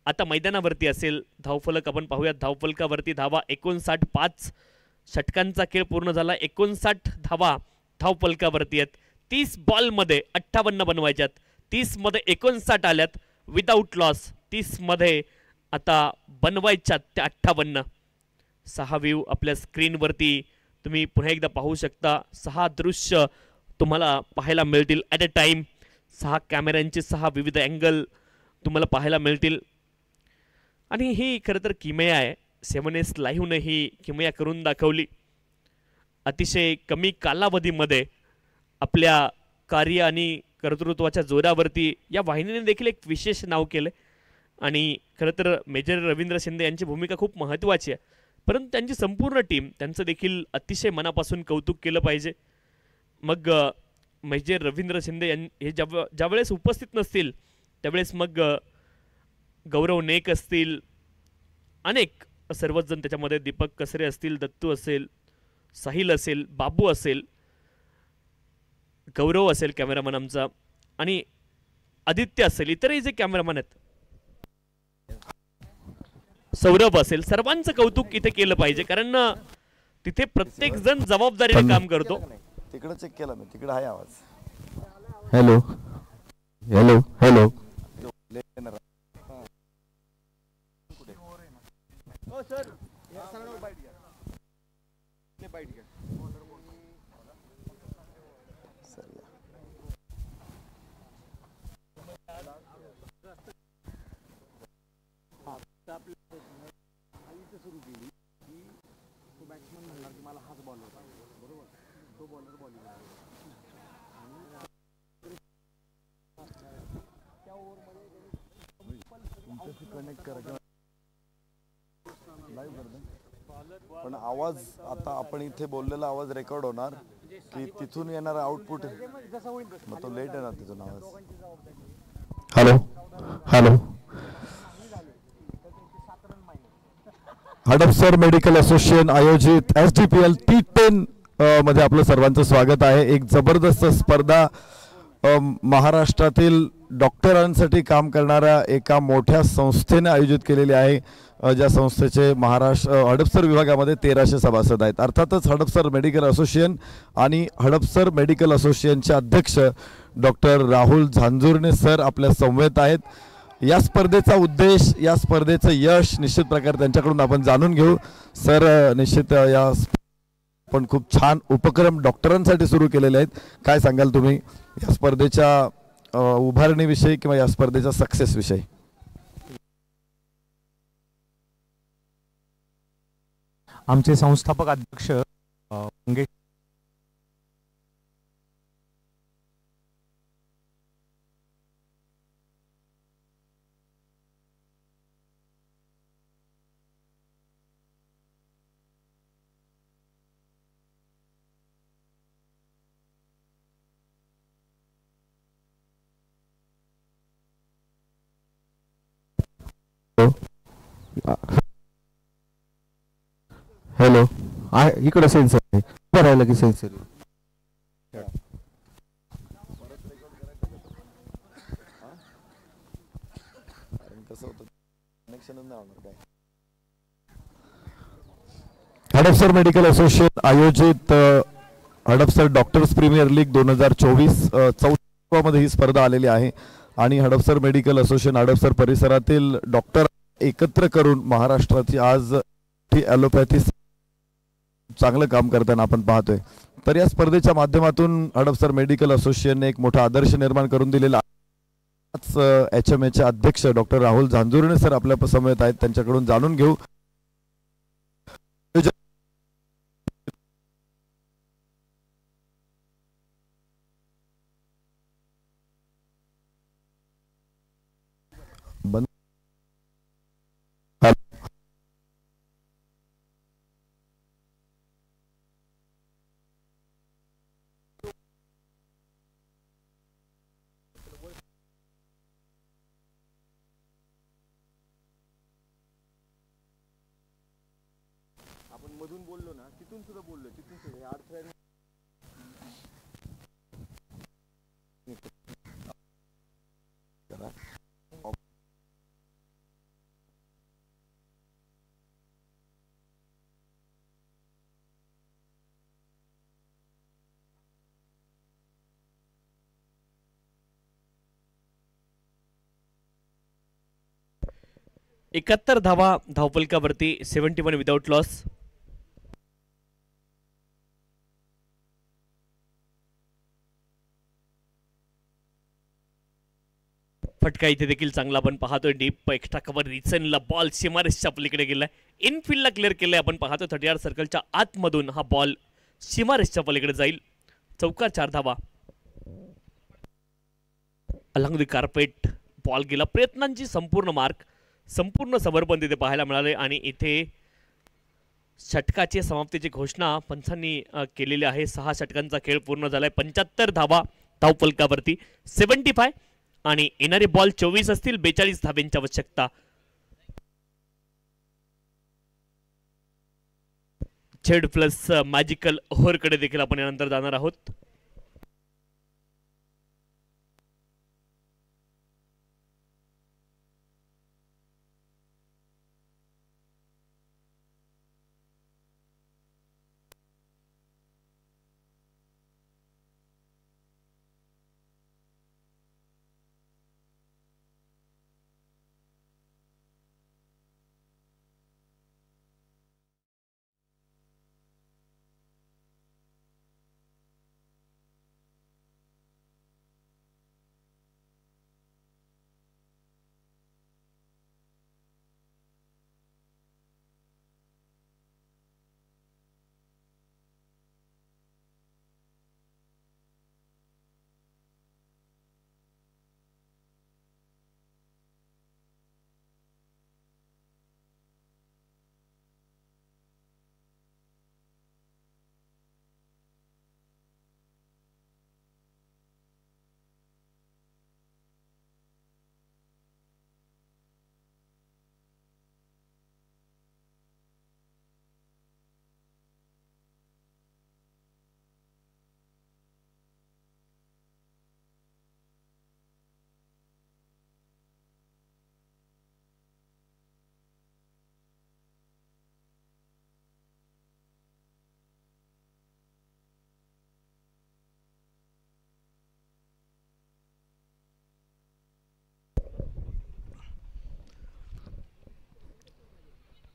आता मैदानावरती असेल. धावफलक आपण पाहूयात. धावफलकावरती धावा 59. 5 षटकांचा खेळ पूर्ण झाला. 59 धावा धावफलकावरती आहेत. 30 बॉलमध्ये 58 बनवायच्यात. 30 मध्ये 59 आल्यात विदाऊट लॉस. 30 मध्ये आता बनवायच्यात त्या 58. 6 व्ह्यू आपल्या स्क्रीनवरती तुम्ही पुन्हा एकदा पाहू शकता. 6 दृश्य तुम्हाला पाहायला मिळतील ॲट अ टाइम. 6 कॅमेऱ्यांचे 6 विविध अँगल तुम्हाला पाहायला मिळतील आणि ही खरं तर किमया आहे. 7S लाईव्हने ही किमया करून दाखवली. अतिशय कमी कालावधीमध्ये आपल्या कार्य आणि कर्तृत्वाच्या जोरावरती या वाहिनीने देखील एक विशेष नाव केलं आणि खरं तर मेजर रवींद्र शिंदे यांची भूमिका खूप महत्त्वाची आहे. परंतु त्यांची संपूर्ण टीम त्यांचं देखील अतिशय मनापासून कौतुक केलं पाहिजे. मग मेजर रवींद्र शिंदे हे ज्यावेळेस उपस्थित नसतील त्यावेळेस मग गौरव नेक असतील, अनेक सर्वच जण त्याच्यामध्ये, दीपक कसरे असतील, दत्तू असेल, साहिल असेल, बाबू असेल, गौरव असेल कॅमेरामन आमचा आणि आदित्य असेल, इतरही जे कॅमेरामन आहेत, सौरभ असेल, सर्वांचं कौतुक इथे केलं पाहिजे कारण तिथे प्रत्येक जण जबाबदारीने काम करतो. तिकडे चेक केला मी, तिकडे आहे आवाज. हॅलो हॅलो हॅलो पण आवाज आता आपण इथे बोललेला आवाज रेकॉर्ड होणार की तिथून येणारा आउटपुट, मग तो लेट येणार तिथून आवाज. Hello hello Hadapsar medical association आयोजित SDPL T10 मध्ये आपलं सर्वांचं स्वागत आहे. एक जबरदस्त स्पर्धा महाराष्ट्रातील डॉक्टरांसाठी काम करणाऱ्या एका मोठ्या संस्थेने आयोजित केलेली आहे. ज्या संस्थेचे महाराष्ट्र हडपसर विभागामध्ये 1300 सभासद आहेत. अर्थातच हडपसर मेडिकल असोसिएशन आणि हडपसर मेडिकल असोसिएशनचे अध्यक्ष डॉक्टर राहुल झांजुर्णे सर आपल्या समवेत आहेत. या स्पर्धेचा उद्देश, या स्पर्धेचं यश निश्चित प्रकारे त्यांच्याकडून आपण जाणून घेऊ. सर, निश्चित या पण खूप छान उपक्रम डॉक्टरांसाठी सुरू केलेले आहेत. काय सांगाल तुम्ही या स्पर्धेच्या उभारणीविषयी किंवा या स्पर्धेच्या सक्सेस विषयी? आमचे संस्थापक अध्यक्ष मंगेश हॅलो इकडे सेन्सर आहे, राहिलं की सेन्सर हडपसर मेडिकल असोसिएशन आयोजित हडपसर डॉक्टर्स प्रीमियर लीग 2024 चौथ्या मध्ये ही स्पर्धा आलेली आहे आणि हडपसर मेडिकल असोसिएशन हडपसर परिसरातील डॉक्टर एकत्र करून महाराष्ट्राची आज ॲलोपॅथी चांगलं काम करताना आपण पाहतोय. तर या स्पर्धेच्या माध्यमातून हडपसर मेडिकल असोसिएशनने एक मोठा आदर्श निर्माण करून दिलेला. HMAचे अध्यक्ष डॉक्टर राहुल झांजुर्णे सर आपल्या समवेत आहेत, त्यांच्याकडून जाणून घेऊ. 71 धावा धावफलकावरती 71 विदाउट लॉस. फटका इथे देखील चांगला आपण पाहतोय. डीप एक्स्ट्रा कव्हर रिचनला बॉल सीमारेषच्या पलीकडे गेलाय. इनफिल्डला क्लिअर केलंय आपण पाहतोय. 30 यार्ड सर्कलच्या आतमधून हा बॉल सीमारेषच्या पलीकडे जाईल. चौकार 4 धावा. अलॉंग द कार्पेट बॉल गेला. प्रयत्नांची संपूर्ण मार्क, संपूर्ण समर्पण तिथे पाहायला मिळाले आणि इथे षटकाची समाप्तीची घोषणा पंचांनी केलेली आहे. 6 षटकांचा खेळ पूर्ण झालाय. 75 धावा धावफलकावरती 75 आणि येणारे बॉल 24 असतील. 42 धाब्यांची आवश्यकता. झेड प्लस मॅजिकल ओव्हरकडे देखील आपण यानंतर जाणार आहोत.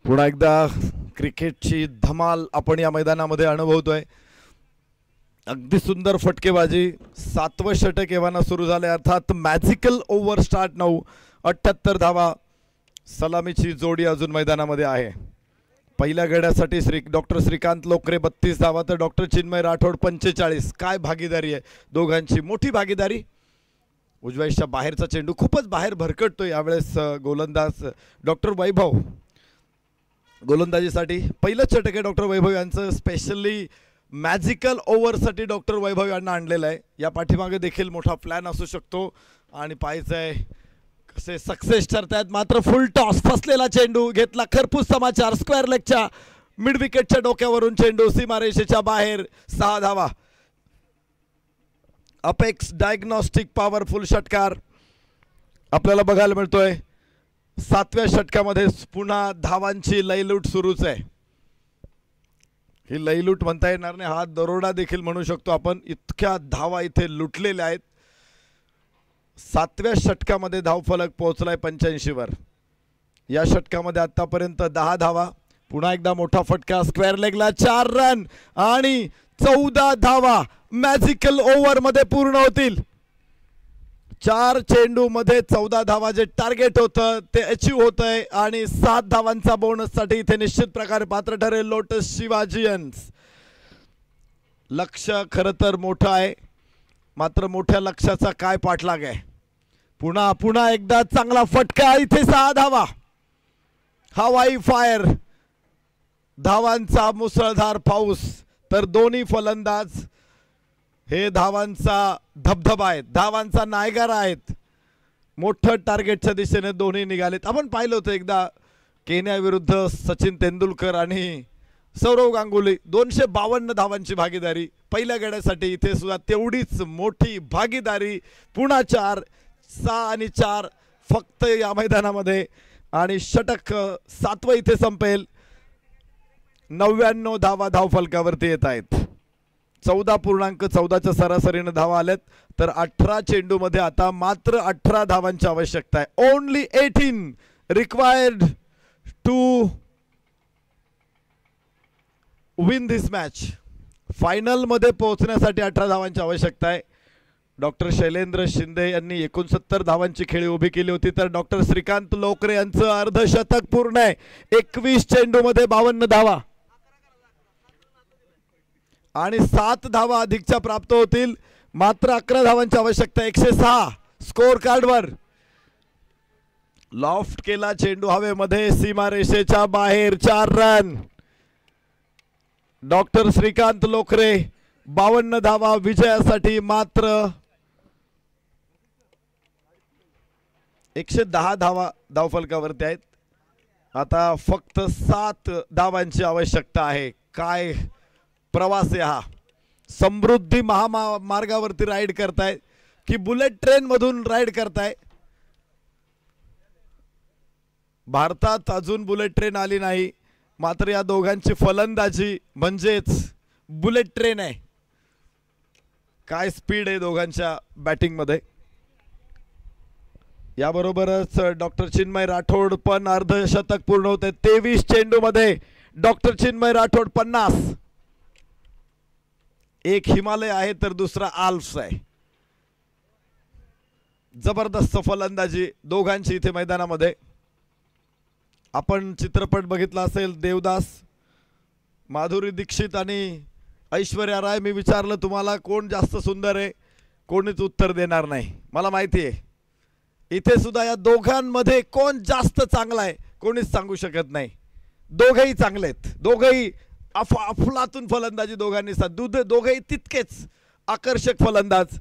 पुन्हा एकदा क्रिकेटची धमाल आपण या मैदानामध्ये अनुभवतोय. अगदी सुंदर फटकेबाजी. 7वं षटक एव्हाना सुरू झाले. अर्थात मॅजिकल ओव्हर स्टार्ट 9. 78 धावा. सलामीची जोडी अजून मैदानामध्ये आहे. पहिल्या गड्यासाठी डॉक्टर श्रीकांत लोकरे 32 धावा तर डॉक्टर चिन्मय राठोड 45. काय भागीदारी आहे दोघांची, मोठी भागीदारी. उजव्याच्या बाहेरचा चेंडू खूपच बाहेर भरकटतो. यावेळेस गोलंदाज डॉक्टर वैभव गोलंदाजीसाठी पहिलं षटक आहे डॉक्टर वैभव यांचं. स्पेशली मॅजिकल ओव्हरसाठी डॉक्टर वैभव यांना आणलेलं आहे. या पाठीमागे देखील मोठा प्लॅन असू शकतो आणि पाहायचं आहे कसे सक्सेस ठरतायत. मात्र फुल टॉस, फसलेला चेंडू घेतला. खरपूस समाचार. स्क्वेअर लेगच्या मिड विकेटच्या डोक्यावरून चेंडू सीमारेषेच्या बाहेर. 6 धावा. अपेक्स डायग्नॉस्टिक पॉवरफुल षटकार आपल्याला बघायला मिळतोय. 7व्या षटकामध्ये पुन्हा धावांची लयलूट सुरूच आहे. ही लयलूट म्हणता येणार नाही, हा दरोडा देखील म्हणू शकतो आपण. इतक्या धावा इथे लुटलेल्या आहेत. 7व्या षटकामध्ये धावफलक पोहोचलाय 85 वर. या षटकामध्ये आतापर्यंत 10 धावा. पुन्हा एकदा मोठा फटका. स्क्वेअर लेगला 4 रन आणि 14 धावा मॅजिकल ओव्हर मध्ये पूर्ण होतील. 4 चेंडू मध्ये 14 धावा जे टार्गेट होतं ते अचीव होतंय आणि 7 धावांचा बोनससाठी इथे निश्चित प्रकारे पात्र ठरेल लोटस शिवाजियन्स. लक्ष्य खरं तर मोठं आहे, मात्र मोठ्या लक्ष्याचा काय पाठलाग आहे. पुन्हा एकदा चांगला फटका. इथे 6 धावा. हवाई फायर. धावांचा मुसळधार पाऊस. तर दोन्ही फलंदाज हे धावांचा धबधबा आहेत, धावांचा नायगारा आहेत. मोठं टार्गेटच्या दिशेने दोन्ही निघालेत. आपण पाहिलं होतं एकदा केन्या विरुद्ध सचिन तेंडुलकर आणि सौरव गांगुली 252 धावांची भागीदारी पहिल्या गड्यासाठी. इथे सुद्धा तेवढीच मोठी भागीदारी. पुन्हा 4, 6 आणि 4 फक्त या मैदानामध्ये आणि षटक 7वं इथे संपेल. 99 धावा धावफलकावरती येत आहेत. 14.14च्या सरासरीने धावा आल्यात तर 18 चेंडूमध्ये आता मात्र 18 धावांची आवश्यकता आहे. Only 18 required to win this match. Final मध्ये पोहोचण्यासाठी 18 धावांची आवश्यकता आहे. डॉक्टर शैलेंद्र शिंदे यांनी 69 धावांची खेळी उभी केली होती तर डॉक्टर श्रीकांत लोकरे यांचं अर्धशतक पूर्ण आहे. 21 चेंडूमध्ये 52 धावा आणि 7 धावा अधिकच्या प्राप्त होतील. मात्र 11 धावांची आवश्यकता. 106 स्कोर कार्डवर. लॉफ्ट केला चेंडू हवेमध्ये सीमारेषेच्या बाहेर. 4 रन. डॉक्टर श्रीकांत लोकरे 52 धावा विजयासाठी मात्र 110 धावा धावफलकावरती आहेत. आता फक्त 7 धावांची आवश्यकता आहे. काय प्रवास आहे हा. समृद्धी महामार्गावरती राईड करताय की बुलेट ट्रेन मधून राईड करताय. भारतात अजून बुलेट ट्रेन आली नाही मात्र या दोघांची फलंदाजी म्हणजेच बुलेट ट्रेन आहे. काय स्पीड आहे दोघांच्या बॅटिंग मध्ये. याबरोबरच डॉक्टर चिन्मय राठोड पण अर्धशतक पूर्ण होते. 23 चेंडू मध्ये डॉक्टर चिन्मय राठोड 50. एक हिमालय आहे तर दुसरा आल्प्स आहे. जबरदस्त फलंदाजी दोघांची इथे मैदानामध्ये. आपण चित्रपट बघितला असेल देवदास. माधुरी दीक्षित आणि ऐश्वर्या राय. मी विचारलं तुम्हाला कोण जास्त सुंदर आहे कोणीच उत्तर देणार नाही. मला माहिती आहे इथे सुद्धा या दोघांमध्ये कोण जास्त चांगला आहे कोणीच सांगू शकत नाही. दोघेही चांगले आहेत. दोघेही अफलातून फलंदाजी दोघांनी दोघेही तितकेच आकर्षक फलंदाज.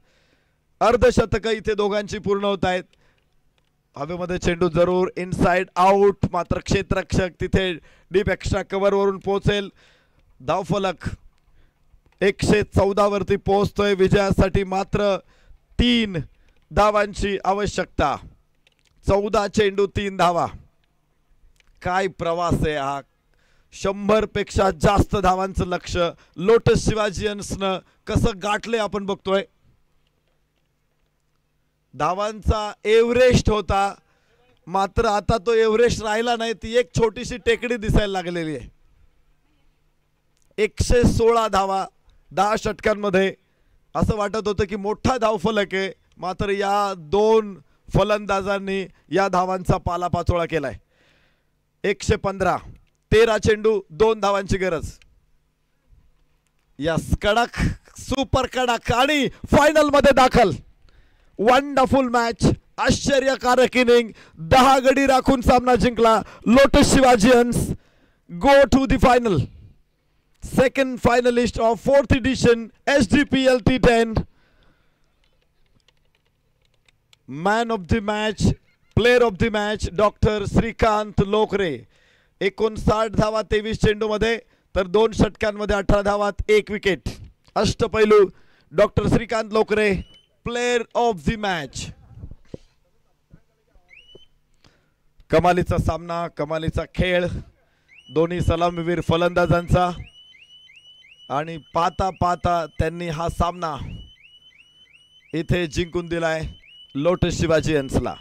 अर्धशतक इथे दोघांची पूर्ण होत आहेत. हवेमध्ये चेंडू जरूर इनसाइड आउट. मात्र क्षेत्ररक्षक तिथे डीप एक्स्ट्रा कव्हर वरून पोहोचेल. धावफलक 114 वरती पोहोचतोय. विजयासाठी मात्र 3 धावांची आवश्यकता. 14 चेंडू 3 धावा. काय प्रवास आहे हा. 100 पेक्षा जास्त धावांचं लक्ष लोटस शिवाजियन्सनं कसं गाठले आपण बघतोय. धावांचा एव्हरेस्ट होता मात्र आता तो एव्हरेस्ट राहिला नाही. ती एक छोटीशी टेकडी दिसायला लागलेली आहे. 116 धावा 10 षटकांमध्ये. असं वाटत होतं की मोठा धावफलक आहे मात्र या 2 फलंदाजांनी या धावांचा पालापाचोळा केलाय. 115 13 चेंडू 2 धावांची गरज. यस कडक सुपर कडक आणि फायनल मध्ये दाखल. Wonderful match. आश्चर्यकारक इनिंग. 10 गडी राखून सामना जिंकला Lotus Shivajians. Go to the final. Second finalist of 4th edition SDPL T10. Man of the match player of the match doctor Shrikant Lokare. 59 धावा 23 चेंडू मध्ये तर 2 षटकांमध्ये 18 धावात 1 विकेट. अष्टपैलू doctor Shrikant Lokare player of the match. कमालीचा सामना कमालीचा खेळ दोन्ही सलामीवीर फलंदाजांचा आणि पाहता पाहता त्यांनी हा सामना इथे जिंकून दिलाय लोटस शिवाजियन्सला.